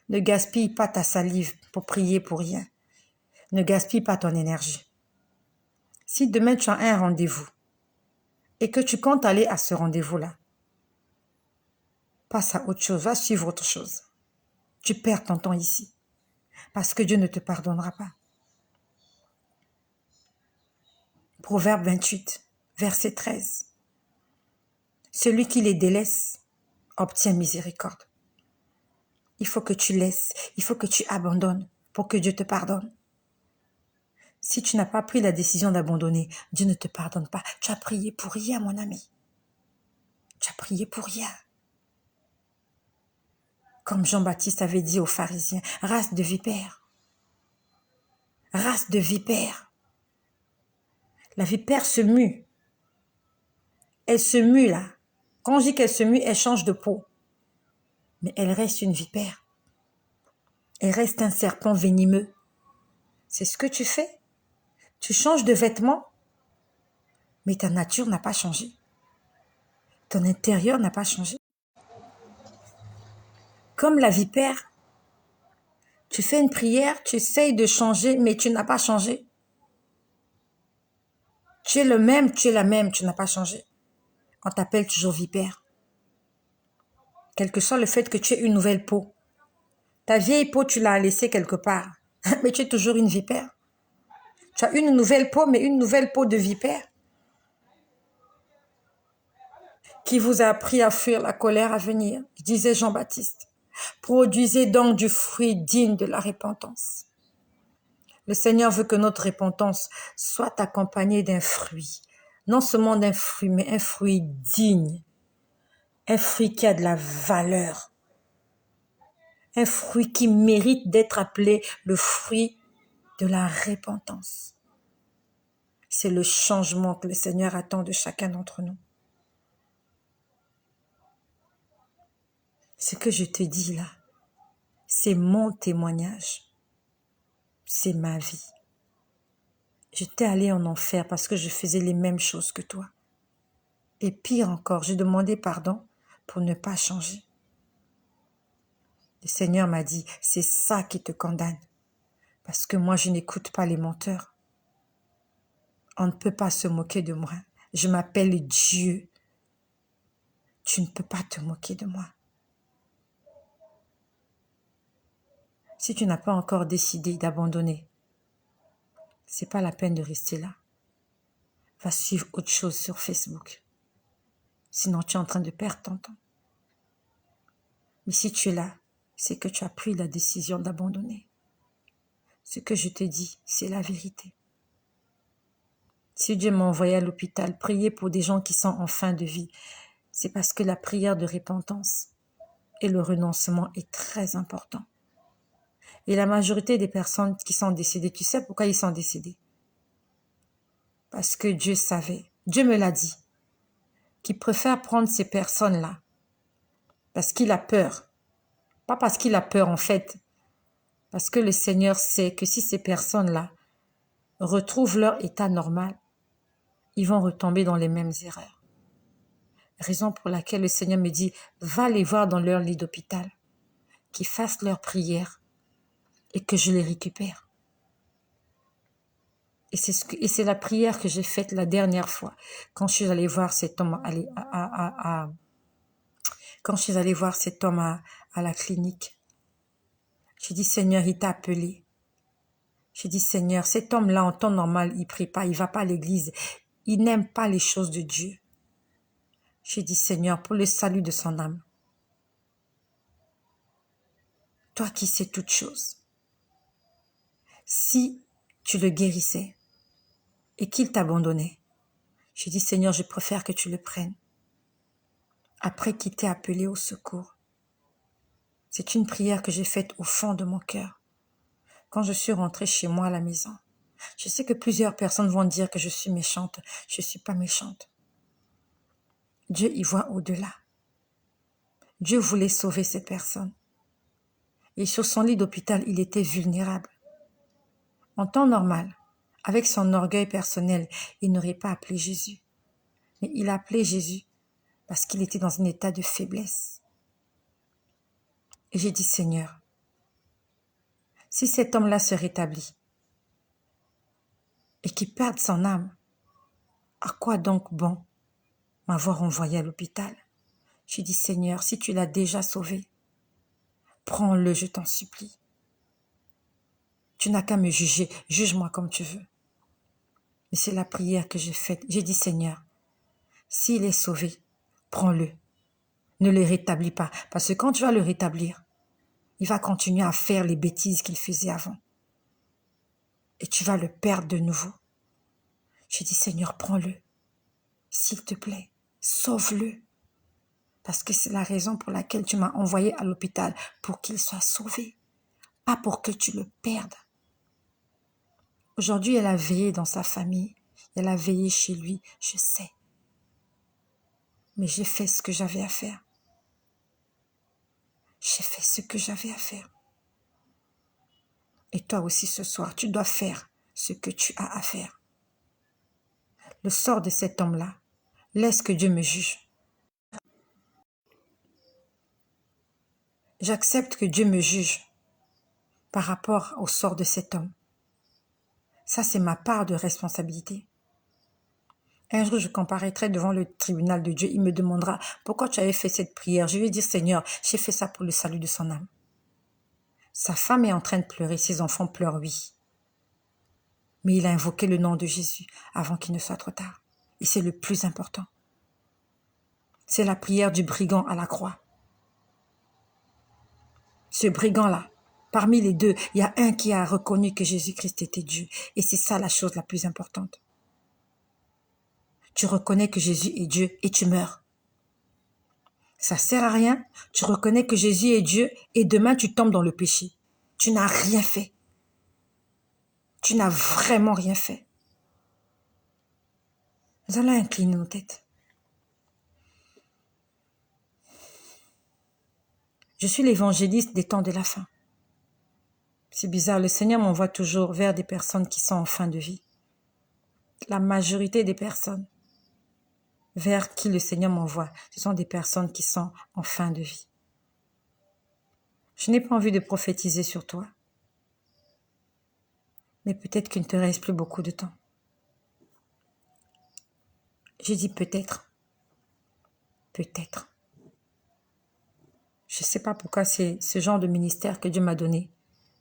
Ne gaspille pas ta salive pour prier pour rien. Ne gaspille pas ton énergie. Si demain tu as un rendez-vous et que tu comptes aller à ce rendez-vous-là, passe à autre chose, va suivre autre chose. Tu perds ton temps ici parce que Dieu ne te pardonnera pas. Proverbe 28, verset 13. Celui qui les délaisse obtient miséricorde. Il faut que tu laisses, il faut que tu abandonnes pour que Dieu te pardonne. Si tu n'as pas pris la décision d'abandonner, Dieu ne te pardonne pas. Tu as prié pour rien, mon ami. Tu as prié pour rien. Comme Jean-Baptiste avait dit aux pharisiens, race de vipères. Race de vipères. La vipère se mue. Elle se mue là. Quand je dis qu'elle se mue, elle change de peau. Mais elle reste une vipère. Elle reste un serpent venimeux. C'est ce que tu fais. Tu changes de vêtements, mais ta nature n'a pas changé. Ton intérieur n'a pas changé. Comme la vipère, tu fais une prière, tu essayes de changer, mais tu n'as pas changé. Tu es le même, tu es la même, tu n'as pas changé. On t'appelle toujours vipère. Quel que soit le fait que tu aies une nouvelle peau. Ta vieille peau, tu l'as laissée quelque part, mais tu es toujours une vipère. Tu as une nouvelle peau, mais une nouvelle peau de vipère qui vous a appris à fuir la colère à venir, disait Jean-Baptiste. Produisez donc du fruit digne de la repentance. Le Seigneur veut que notre repentance soit accompagnée d'un fruit. Non seulement d'un fruit, mais un fruit digne. Un fruit qui a de la valeur. Un fruit qui mérite d'être appelé le fruit de la repentance. C'est le changement que le Seigneur attend de chacun d'entre nous. Ce que je te dis là, c'est mon témoignage. C'est ma vie. J'étais allée en enfer parce que je faisais les mêmes choses que toi. Et pire encore, j'ai demandé pardon pour ne pas changer. Le Seigneur m'a dit, c'est ça qui te condamne. Parce que moi, je n'écoute pas les menteurs. On ne peut pas se moquer de moi. Je m'appelle Dieu. Tu ne peux pas te moquer de moi. Si tu n'as pas encore décidé d'abandonner, c'est pas la peine de rester là. Va suivre autre chose sur Facebook. Sinon, tu es en train de perdre ton temps. Mais si tu es là, c'est que tu as pris la décision d'abandonner. Ce que je te dis, c'est la vérité. Si Dieu m'a envoyé à l'hôpital, prier pour des gens qui sont en fin de vie, c'est parce que la prière de repentance et le renoncement est très important. Et la majorité des personnes qui sont décédées, tu sais pourquoi ils sont décédés? Parce que Dieu savait, Dieu me l'a dit, qu'il préfère prendre ces personnes-là parce qu'il a peur. Pas parce qu'il a peur en fait, parce que le Seigneur sait que si ces personnes-là retrouvent leur état normal, ils vont retomber dans les mêmes erreurs. Raison pour laquelle le Seigneur me dit, va les voir dans leur lit d'hôpital, qu'ils fassent leur prière et que je les récupère. Et c'est la prière que j'ai faite la dernière fois quand je suis allée voir cet homme quand je suis allée voir cet homme à la clinique. J'ai dit, Seigneur, il t'a appelé. J'ai dit, Seigneur, cet homme-là, en temps normal, il prie pas, il va pas à l'église. Il n'aime pas les choses de Dieu. J'ai dit, Seigneur, pour le salut de son âme. Toi qui sais toutes choses. Si tu le guérissais et qu'il t'abandonnait, j'ai dit, Seigneur, je préfère que tu le prennes. Après qu'il t'ait appelé au secours. C'est une prière que j'ai faite au fond de mon cœur. Quand je suis rentrée chez moi à la maison, je sais que plusieurs personnes vont dire que je suis méchante. Je ne suis pas méchante. Dieu y voit au-delà. Dieu voulait sauver cette personne. Et sur son lit d'hôpital, il était vulnérable. En temps normal, avec son orgueil personnel, il n'aurait pas appelé Jésus. Mais il a appelé Jésus parce qu'il était dans un état de faiblesse. Et j'ai dit, Seigneur, si cet homme-là se rétablit et qu'il perde son âme, à quoi donc bon m'avoir envoyé à l'hôpital? J'ai dit, Seigneur, si tu l'as déjà sauvé, prends-le, je t'en supplie. Tu n'as qu'à me juger, juge-moi comme tu veux. Mais c'est la prière que j'ai faite. J'ai dit, Seigneur, s'il est sauvé, prends-le. Ne le rétablis pas, parce que quand tu vas le rétablir, il va continuer à faire les bêtises qu'il faisait avant. Et tu vas le perdre de nouveau. J'ai dit, Seigneur, prends-le. S'il te plaît, sauve-le. Parce que c'est la raison pour laquelle tu m'as envoyé à l'hôpital, pour qu'il soit sauvé, pas pour que tu le perdes. Aujourd'hui, elle a veillé dans sa famille, elle a veillé chez lui, je sais. Mais j'ai fait ce que j'avais à faire. J'ai fait ce que j'avais à faire. Et toi aussi ce soir, tu dois faire ce que tu as à faire. Le sort de cet homme-là, laisse que Dieu me juge. J'accepte que Dieu me juge par rapport au sort de cet homme. Ça, c'est ma part de responsabilité. Un jour, je comparaîtrai devant le tribunal de Dieu. Il me demandera pourquoi tu avais fait cette prière. Je lui ai dit, Seigneur, j'ai fait ça pour le salut de son âme. Sa femme est en train de pleurer, ses enfants pleurent, oui. Mais il a invoqué le nom de Jésus avant qu'il ne soit trop tard. Et c'est le plus important. C'est la prière du brigand à la croix. Ce brigand-là, parmi les deux, il y a un qui a reconnu que Jésus-Christ était Dieu. Et c'est ça la chose la plus importante. Tu reconnais que Jésus est Dieu et tu meurs. Ça sert à rien. Tu reconnais que Jésus est Dieu et demain tu tombes dans le péché. Tu n'as rien fait. Tu n'as vraiment rien fait. Nous allons incliner nos têtes. Je suis l'évangéliste des temps de la fin. C'est bizarre, le Seigneur m'envoie toujours vers des personnes qui sont en fin de vie. La majorité des personnes vers qui le Seigneur m'envoie, ce sont des personnes qui sont en fin de vie. Je n'ai pas envie de prophétiser sur toi, mais peut-être qu'il ne te reste plus beaucoup de temps. J'ai dit peut-être. Peut-être. Je ne sais pas pourquoi c'est ce genre de ministère que Dieu m'a donné,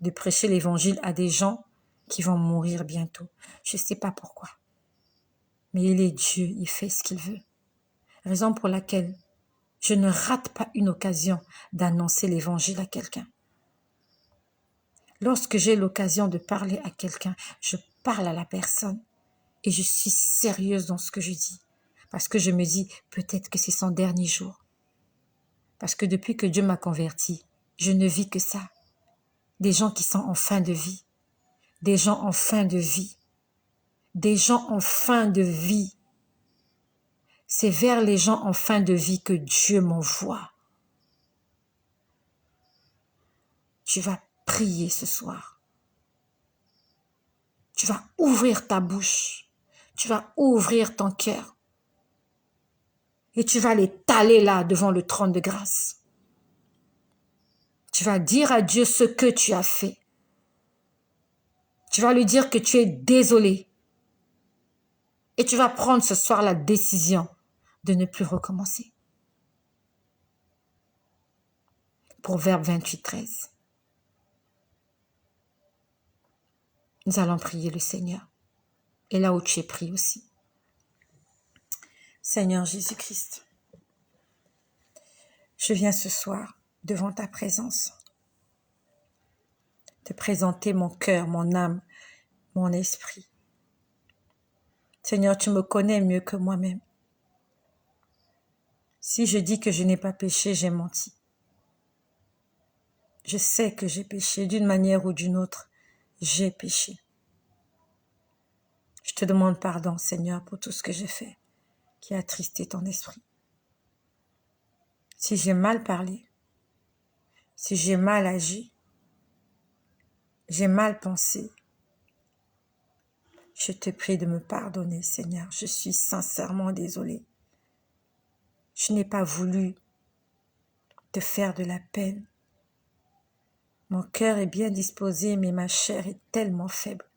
de prêcher l'évangile à des gens qui vont mourir bientôt. Je ne sais pas pourquoi. Mais il est Dieu, il fait ce qu'il veut. Raison pour laquelle je ne rate pas une occasion d'annoncer l'évangile à quelqu'un. Lorsque j'ai l'occasion de parler à quelqu'un, je parle à la personne et je suis sérieuse dans ce que je dis. Parce que je me dis, peut-être que c'est son dernier jour. Parce que depuis que Dieu m'a converti, je ne vis que ça. Des gens qui sont en fin de vie. Des gens en fin de vie. Des gens en fin de vie. C'est vers les gens en fin de vie que Dieu m'envoie. Tu vas prier ce soir. Tu vas ouvrir ta bouche. Tu vas ouvrir ton cœur. Et tu vas l'étaler là devant le trône de grâce. Tu vas dire à Dieu ce que tu as fait. Tu vas lui dire que tu es désolé. Et tu vas prendre ce soir la décision de ne plus recommencer. Proverbe 28, 13. Nous allons prier le Seigneur. Et là où tu es pris aussi. Seigneur Jésus-Christ, je viens ce soir devant ta présence, te présenter mon cœur, mon âme, mon esprit. Seigneur, tu me connais mieux que moi-même. Si je dis que je n'ai pas péché, j'ai menti. Je sais que j'ai péché d'une manière ou d'une autre. J'ai péché. Je te demande pardon, Seigneur, pour tout ce que j'ai fait qui a attristé ton esprit. Si j'ai mal parlé, si j'ai mal agi, j'ai mal pensé, je te prie de me pardonner, Seigneur. Je suis sincèrement désolée. Je n'ai pas voulu te faire de la peine. Mon cœur est bien disposé, mais ma chair est tellement faible.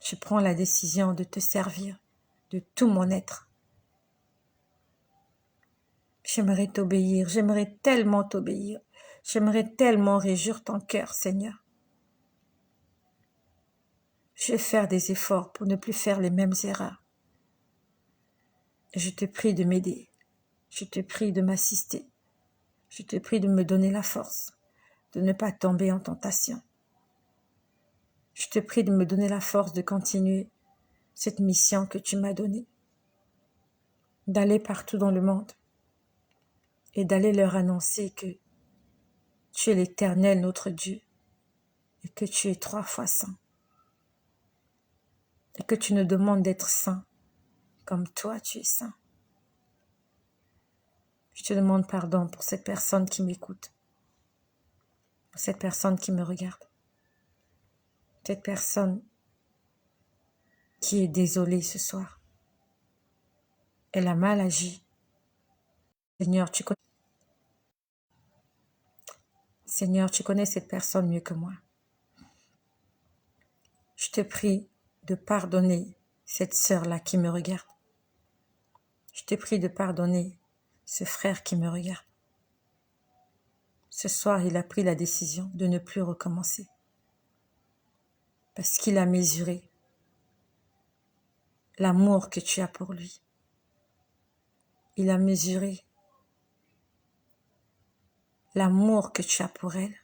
Je prends la décision de te servir de tout mon être. J'aimerais t'obéir, j'aimerais tellement t'obéir. J'aimerais tellement réjouir ton cœur, Seigneur. Je vais faire des efforts pour ne plus faire les mêmes erreurs. Et je te prie de m'aider. Je te prie de m'assister. Je te prie de me donner la force de ne pas tomber en tentation. Je te prie de me donner la force de continuer cette mission que tu m'as donnée, d'aller partout dans le monde et d'aller leur annoncer que tu es l'Éternel, notre Dieu, et que tu es 3 fois saint, et que tu nous demandes d'être saint comme toi tu es saint. Je te demande pardon pour cette personne qui m'écoute. pour cette personne qui me regarde. Cette personne qui est désolée ce soir. Elle a mal agi. Seigneur, tu connais cette personne mieux que moi. Je te prie de pardonner cette sœur-là qui me regarde. Je te prie de pardonner ce frère qui me regarde. Ce soir, il a pris la décision de ne plus recommencer. Parce qu'il a mesuré l'amour que tu as pour lui. Il a mesuré l'amour que tu as pour elle.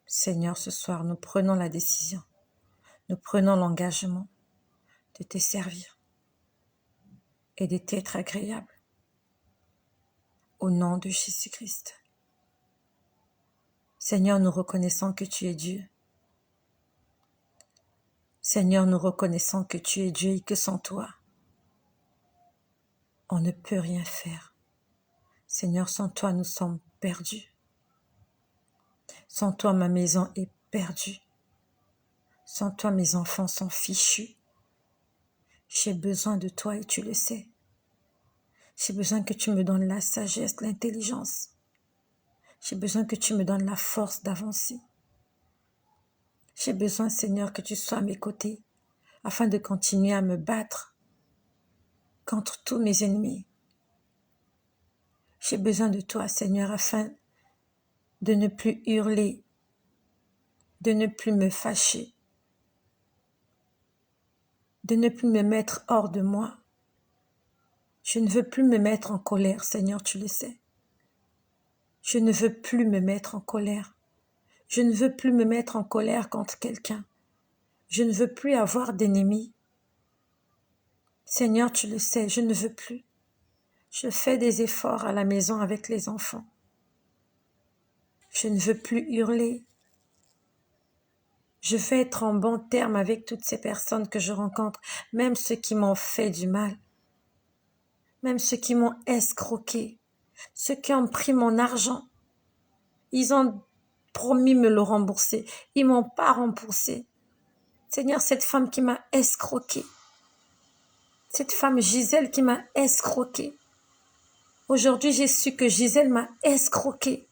Seigneur, ce soir, nous prenons la décision, nous prenons l'engagement de te servir et de t'être agréable. Au nom de Jésus-Christ. Seigneur, nous reconnaissons que tu es Dieu. Seigneur, nous reconnaissons que tu es Dieu et que sans toi, on ne peut rien faire. Seigneur, sans toi, nous sommes perdus. Sans toi, ma maison est perdue. Sans toi, mes enfants sont fichus. J'ai besoin de toi et tu le sais. J'ai besoin que tu me donnes la sagesse, l'intelligence. J'ai besoin que tu me donnes la force d'avancer. J'ai besoin, Seigneur, que tu sois à mes côtés afin de continuer à me battre contre tous mes ennemis. J'ai besoin de toi, Seigneur, afin de ne plus hurler, de ne plus me fâcher, de ne plus me mettre hors de moi. Je ne veux plus me mettre en colère, Seigneur, tu le sais. Je ne veux plus me mettre en colère. Je ne veux plus me mettre en colère contre quelqu'un. Je ne veux plus avoir d'ennemis. Seigneur, tu le sais, je ne veux plus. Je fais des efforts à la maison avec les enfants. Je ne veux plus hurler. Je veux être en bon terme avec toutes ces personnes que je rencontre, même ceux qui m'ont fait du mal, même ceux qui m'ont escroqué, ceux qui ont pris mon argent. Ils ont promis me le rembourser. Ils m'ont pas remboursé. Seigneur, cette femme qui m'a escroqué, cette femme Gisèle qui m'a escroqué. Aujourd'hui, j'ai su que Gisèle m'a escroqué.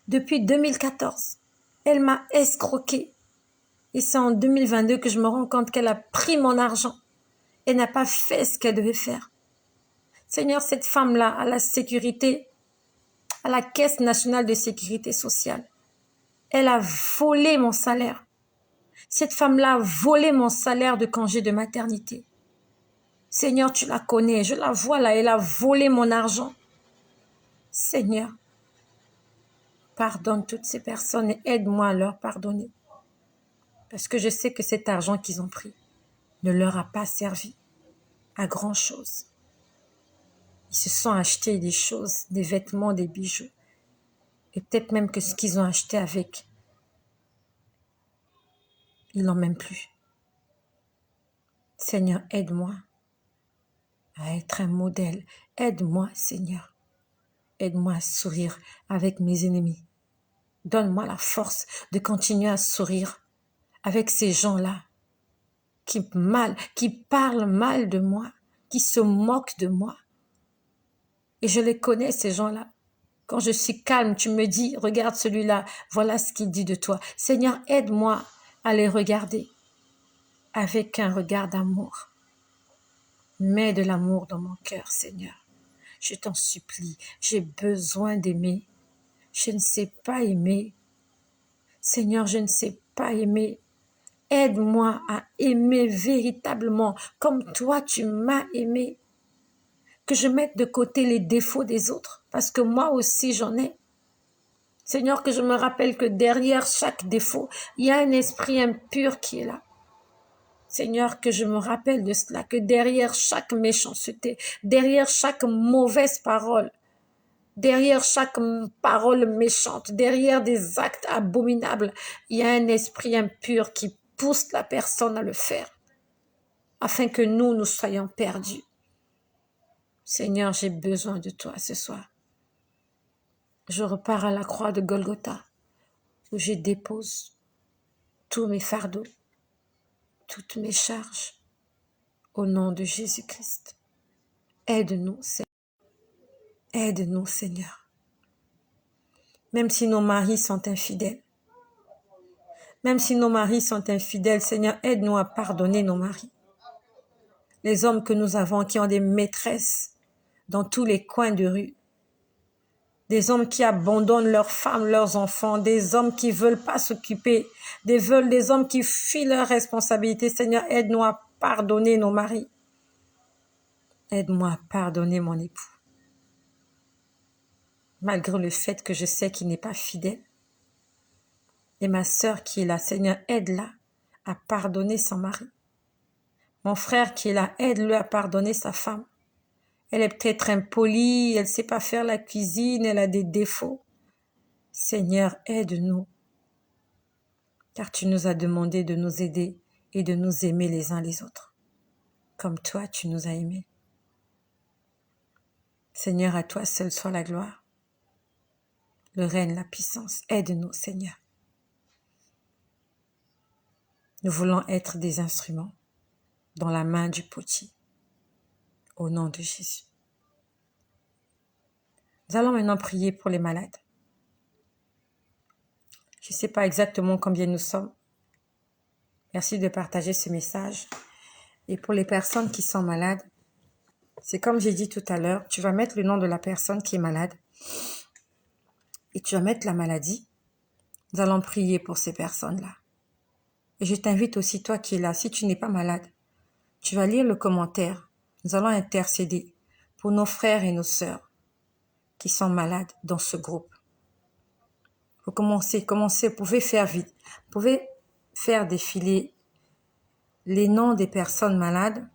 Depuis 2014, elle m'a escroqué. Et c'est en 2022 que je me rends compte qu'elle a pris mon argent. Elle n'a pas fait ce qu'elle devait faire. Seigneur, cette femme-là, à la sécurité, à la Caisse nationale de sécurité sociale, elle a volé mon salaire. Cette femme-là a volé mon salaire de congé de maternité. Seigneur, tu la connais, je la vois là, elle a volé mon argent. Seigneur, pardonne toutes ces personnes et aide-moi à leur pardonner. Parce que je sais que cet argent qu'ils ont pris ne leur a pas servi à grand-chose. Ils se sont achetés des choses, des vêtements, des bijoux. Et peut-être même que ce qu'ils ont acheté avec, ils n'ont même plus. Seigneur, aide-moi à être un modèle. Aide-moi, Seigneur. Aide-moi à sourire avec mes ennemis. Donne-moi la force de continuer à sourire avec ces gens-là qui parlent mal de moi, qui se moquent de moi. Et je les connais, ces gens-là. Quand je suis calme, tu me dis, regarde celui-là, voilà ce qu'il dit de toi. Seigneur, aide-moi à les regarder avec un regard d'amour. Mets de l'amour dans mon cœur, Seigneur. Je t'en supplie, j'ai besoin d'aimer. Je ne sais pas aimer. Seigneur, je ne sais pas aimer. Aide-moi à aimer véritablement comme toi tu m'as aimé. Que je mette de côté les défauts des autres, parce que moi aussi j'en ai. Seigneur, que je me rappelle que derrière chaque défaut, il y a un esprit impur qui est là. Seigneur, que je me rappelle de cela, que derrière chaque méchanceté, derrière chaque mauvaise parole, derrière chaque parole méchante, derrière des actes abominables, il y a un esprit impur qui pousse la personne à le faire, afin que nous soyons perdus. Seigneur, j'ai besoin de toi ce soir. Je repars à la croix de Golgotha, où je dépose tous mes fardeaux, toutes mes charges, au nom de Jésus-Christ. Aide-nous, Seigneur. Aide-nous, Seigneur. Même si nos maris sont infidèles, Seigneur, aide-nous à pardonner nos maris. Les hommes que nous avons qui ont des maîtresses dans tous les coins de rue, des hommes qui abandonnent leurs femmes, leurs enfants, des hommes qui ne veulent pas s'occuper, des hommes qui fuient leurs responsabilités. Seigneur, aide-nous à pardonner nos maris. Aide-moi à pardonner mon époux, malgré le fait que je sais qu'il n'est pas fidèle. Et ma sœur qui est là, Seigneur, aide-la à pardonner son mari. Mon frère qui est là, aide-le à pardonner sa femme. Elle est peut-être impolie, elle ne sait pas faire la cuisine, elle a des défauts. Seigneur, aide-nous, car tu nous as demandé de nous aider et de nous aimer les uns les autres, comme toi tu nous as aimés. Seigneur, à toi seul soit la gloire, le règne, la puissance. Aide-nous, Seigneur. Nous voulons être des instruments dans la main du potier, au nom de Jésus. Nous allons maintenant prier pour les malades. Je ne sais pas exactement combien nous sommes. Merci de partager ce message. Et pour les personnes qui sont malades, c'est comme j'ai dit tout à l'heure, tu vas mettre le nom de la personne qui est malade et tu vas mettre la maladie. Nous allons prier pour ces personnes-là. Et je t'invite aussi, toi qui es là, si tu n'es pas malade, tu vas lire le commentaire. Nous allons intercéder pour nos frères et nos sœurs qui sont malades dans ce groupe. Vous commencez, vous pouvez faire vite. Vous pouvez faire défiler les noms des personnes malades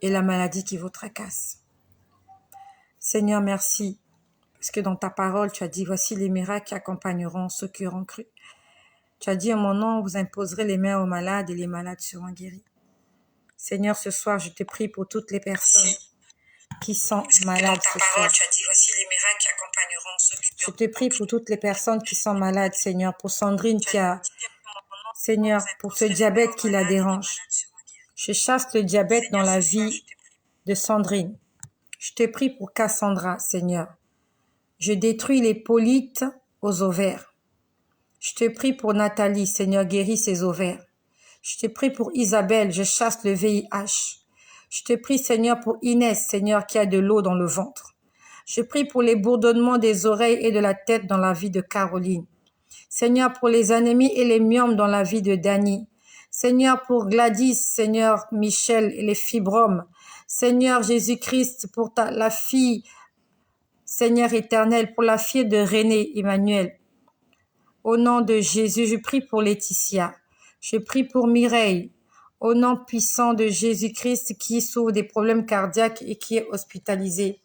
et la maladie qui vous tracasse. Seigneur, merci, parce que dans ta parole, tu as dit, voici les miracles qui accompagneront ceux qui auront cru. Tu as dit, en mon nom, vous imposerez les mains aux malades et les malades seront guéris. Seigneur, ce soir, je te prie pour toutes les personnes qui sont malades ce soir. Je te prie pour toutes les personnes qui sont malades, Seigneur, pour Sandrine qui a, Seigneur, pour ce diabète qui la dérange. Je chasse le diabète dans la vie de Sandrine. Je te prie pour Cassandra, Seigneur. Je détruis les polytes aux ovaires. Je te prie pour Nathalie, Seigneur, guéris ses ovaires. Je te prie pour Isabelle, je chasse le VIH. Je te prie, Seigneur, pour Inès, Seigneur, qui a de l'eau dans le ventre. Je prie pour les bourdonnements des oreilles et de la tête dans la vie de Caroline. Seigneur, pour les anémies et les myomes dans la vie de Dani. Seigneur, pour Gladys, Seigneur, Michel et les fibromes. Seigneur Jésus-Christ, pour la fille, Seigneur éternel, pour la fille de René, Emmanuel. Au nom de Jésus, je prie pour Laetitia. Je prie pour Mireille. Au nom puissant de Jésus-Christ qui souffre des problèmes cardiaques et qui est hospitalisé.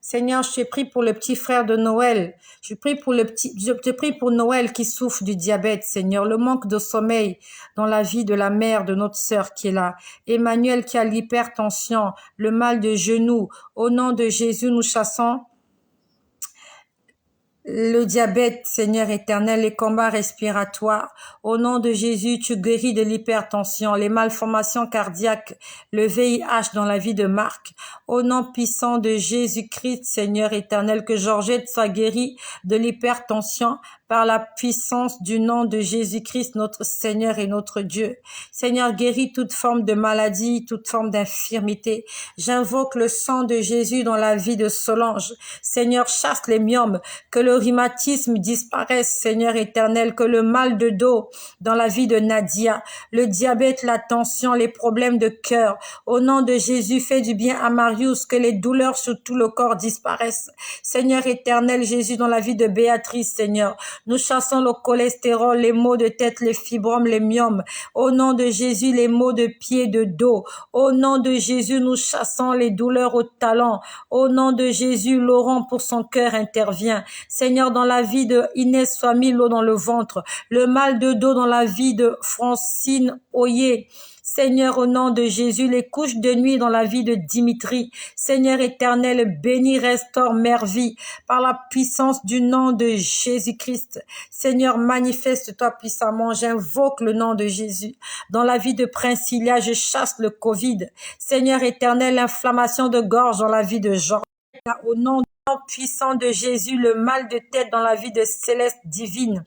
Seigneur, je te prie pour le petit frère de Noël. Je te prie pour Noël qui souffre du diabète, Seigneur, le manque de sommeil dans la vie de la mère de notre sœur qui est là. Emmanuel qui a l'hypertension, le mal de genoux. Au nom de Jésus, nous chassons le diabète, Seigneur éternel, les combats respiratoires. Au nom de Jésus, tu guéris de l'hypertension, les malformations cardiaques, le VIH dans la vie de Marc. Au nom puissant de Jésus-Christ, Seigneur éternel, que Georgette soit guérie de l'hypertension par la puissance du nom de Jésus-Christ, notre Seigneur et notre Dieu. Seigneur, guéris toute forme de maladie, toute forme d'infirmité. J'invoque le sang de Jésus dans la vie de Solange. Seigneur, chasse les myomes, que le rhumatisme disparaisse, Seigneur éternel, que le mal de dos dans la vie de Nadia, le diabète, la tension, les problèmes de cœur. Au nom de Jésus, fais du bien à Marius, que les douleurs sur tout le corps disparaissent. Seigneur éternel, Jésus, dans la vie de Béatrice, Seigneur, nous chassons le cholestérol, les maux de tête, les fibromes, les myomes. Au nom de Jésus, les maux de pied, de dos. Au nom de Jésus, nous chassons les douleurs au talon. Au nom de Jésus, Laurent, pour son cœur, intervient. Seigneur, dans la vie de Inès, soit mis l'eau dans le ventre. Le mal de dos dans la vie de Francine Oyer. Seigneur, au nom de Jésus, les couches de nuit dans la vie de Dimitri. Seigneur éternel, bénis, restaure, merveille par la puissance du nom de Jésus-Christ. Seigneur, manifeste-toi puissamment. J'invoque le nom de Jésus. Dans la vie de Princilia, je chasse le Covid. Seigneur éternel, l'inflammation de gorge dans la vie de Jean. Au nom puissant de Jésus, le mal de tête dans la vie de Céleste divine.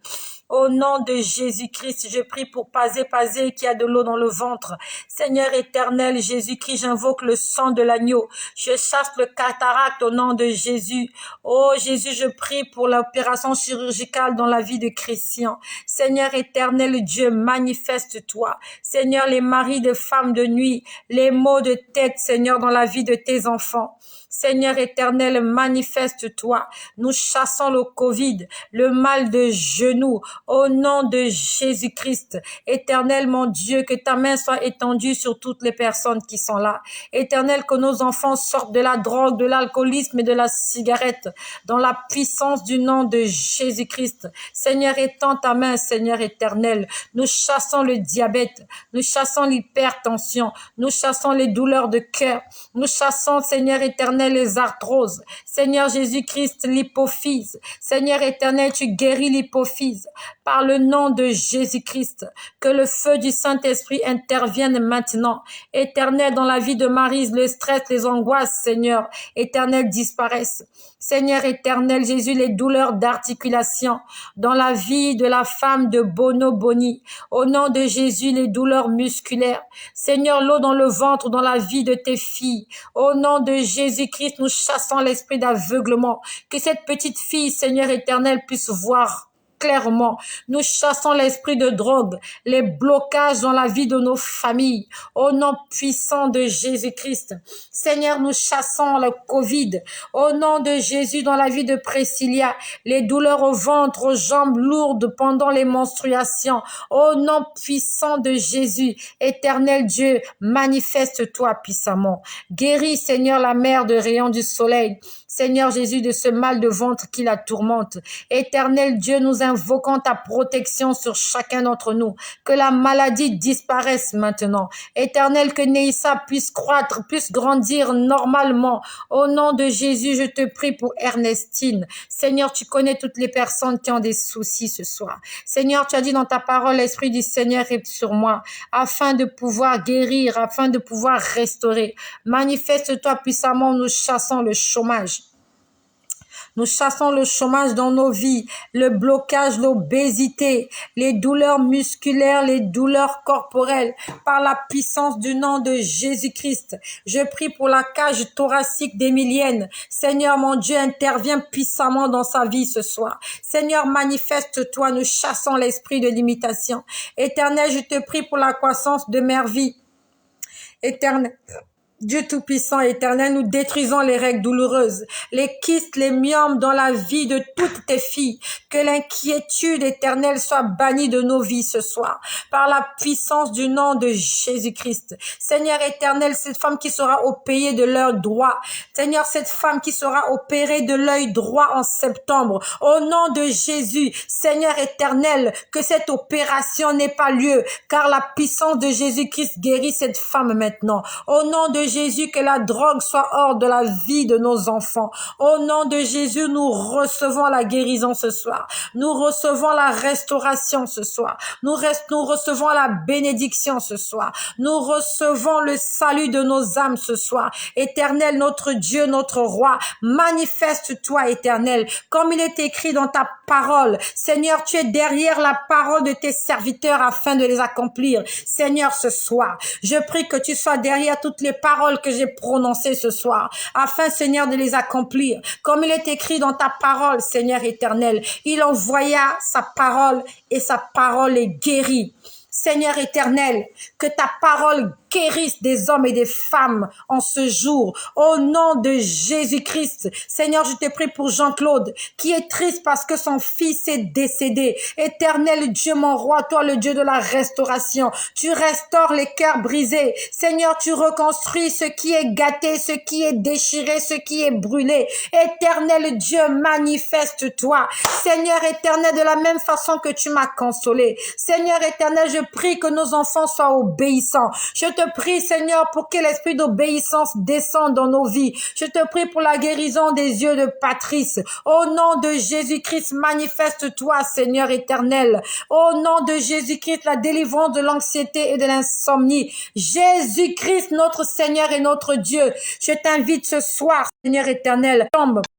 Au nom de Jésus-Christ, je prie pour Pazé qui a de l'eau dans le ventre. Seigneur éternel, Jésus-Christ, j'invoque le sang de l'agneau. Je chasse le cataracte au nom de Jésus. Oh Jésus, je prie pour l'opération chirurgicale dans la vie de Christian. Seigneur éternel Dieu, manifeste-toi. Seigneur, les maris de femmes de nuit, les maux de tête, Seigneur, dans la vie de tes enfants. Seigneur éternel, manifeste-toi. Nous chassons le Covid, le mal de genoux, au nom de Jésus-Christ. Éternel, mon Dieu, que ta main soit étendue sur toutes les personnes qui sont là. Éternel, que nos enfants sortent de la drogue, de l'alcoolisme et de la cigarette, dans la puissance du nom de Jésus-Christ. Seigneur, étends ta main, Seigneur éternel. Nous chassons le diabète, nous chassons l'hypertension, nous chassons les douleurs de cœur, nous chassons, Seigneur éternel, les arthroses. Seigneur Jésus-Christ, l'hypophyse. Seigneur éternel, tu guéris l'hypophyse par le nom de Jésus-Christ. Que le feu du Saint-Esprit intervienne maintenant. Éternel, dans la vie de Maryse, le stress, les angoisses, Seigneur éternel, disparaissent. Seigneur éternel, Jésus, les douleurs d'articulation dans la vie de la femme de Bono Boni. Au nom de Jésus, les douleurs musculaires. Seigneur, l'eau dans le ventre, dans la vie de tes filles. Au nom de Jésus-Christ, nous chassons l'esprit d'aveuglement. Que cette petite fille, Seigneur éternel, puisse voir clairement. Nous chassons l'esprit de drogue, les blocages dans la vie de nos familles, au nom puissant de Jésus-Christ. Seigneur, nous chassons le Covid, au nom de Jésus dans la vie de Priscilla, les douleurs au ventre, aux jambes lourdes pendant les menstruations, au nom puissant de Jésus. Éternel Dieu, manifeste-toi puissamment. Guéris, Seigneur, la mère de rayon du soleil. Seigneur Jésus, de ce mal de ventre qui la tourmente. Éternel Dieu, nous invoquons ta protection sur chacun d'entre nous. Que la maladie disparaisse maintenant. Éternel, que Neissa puisse croître, puisse grandir normalement. Au nom de Jésus, je te prie pour Ernestine. Seigneur, tu connais toutes les personnes qui ont des soucis ce soir. Seigneur, tu as dit dans ta parole, l'Esprit du Seigneur est sur moi, afin de pouvoir guérir, afin de pouvoir restaurer. Manifeste-toi puissamment, nous chassons le chômage. Nous chassons le chômage dans nos vies, le blocage, l'obésité, les douleurs musculaires, les douleurs corporelles, par la puissance du nom de Jésus-Christ. Je prie pour la cage thoracique d'Emilienne. Seigneur, mon Dieu, interviens puissamment dans sa vie ce soir. Seigneur, manifeste-toi, nous chassons l'esprit de limitation. Éternel, je te prie pour la croissance de Mervie. Éternel, Dieu Tout-Puissant éternel, nous détruisons les règles douloureuses, les kystes, les myomes dans la vie de toutes tes filles. Que l'inquiétude éternelle soit bannie de nos vies ce soir, par la puissance du nom de Jésus-Christ. Seigneur éternel, cette femme qui sera opérée de l'œil droit. Seigneur, cette femme qui sera opérée de l'œil droit en septembre. Au nom de Jésus, Seigneur éternel, que cette opération n'ait pas lieu, car la puissance de Jésus-Christ guérit cette femme maintenant. Au nom de Jésus, que la drogue soit hors de la vie de nos enfants. Au nom de Jésus, nous recevons la guérison ce soir. Nous recevons la restauration ce soir. Nous recevons la bénédiction ce soir. Nous recevons le salut de nos âmes ce soir. Éternel, notre Dieu, notre roi, manifeste-toi, éternel, comme il est écrit dans ta parole. Seigneur, tu es derrière la parole de tes serviteurs afin de les accomplir. Seigneur, ce soir, je prie que tu sois derrière toutes les paroles que j'ai prononcées ce soir, afin, Seigneur, de les accomplir. Comme il est écrit dans ta parole, Seigneur éternel, il envoya sa parole et sa parole est guérie. Seigneur éternel, que ta parole guérisse des hommes et des femmes en ce jour, au nom de Jésus-Christ. Seigneur, je te prie pour Jean-Claude, qui est triste parce que son fils est décédé. Éternel Dieu, mon roi, toi le Dieu de la restauration, tu restaures les cœurs brisés. Seigneur, tu reconstruis ce qui est gâté, ce qui est déchiré, ce qui est brûlé. Éternel Dieu, manifeste-toi. Seigneur éternel, de la même façon que tu m'as consolé. Seigneur éternel, je prie que nos enfants soient obéissants. Je te prie, Seigneur, pour que l'esprit d'obéissance descende dans nos vies. Je te prie pour la guérison des yeux de Patrice. Au nom de Jésus-Christ, manifeste-toi, Seigneur éternel. Au nom de Jésus-Christ, la délivrance de l'anxiété et de l'insomnie. Jésus-Christ, notre Seigneur et notre Dieu, je t'invite ce soir, Seigneur éternel, tombe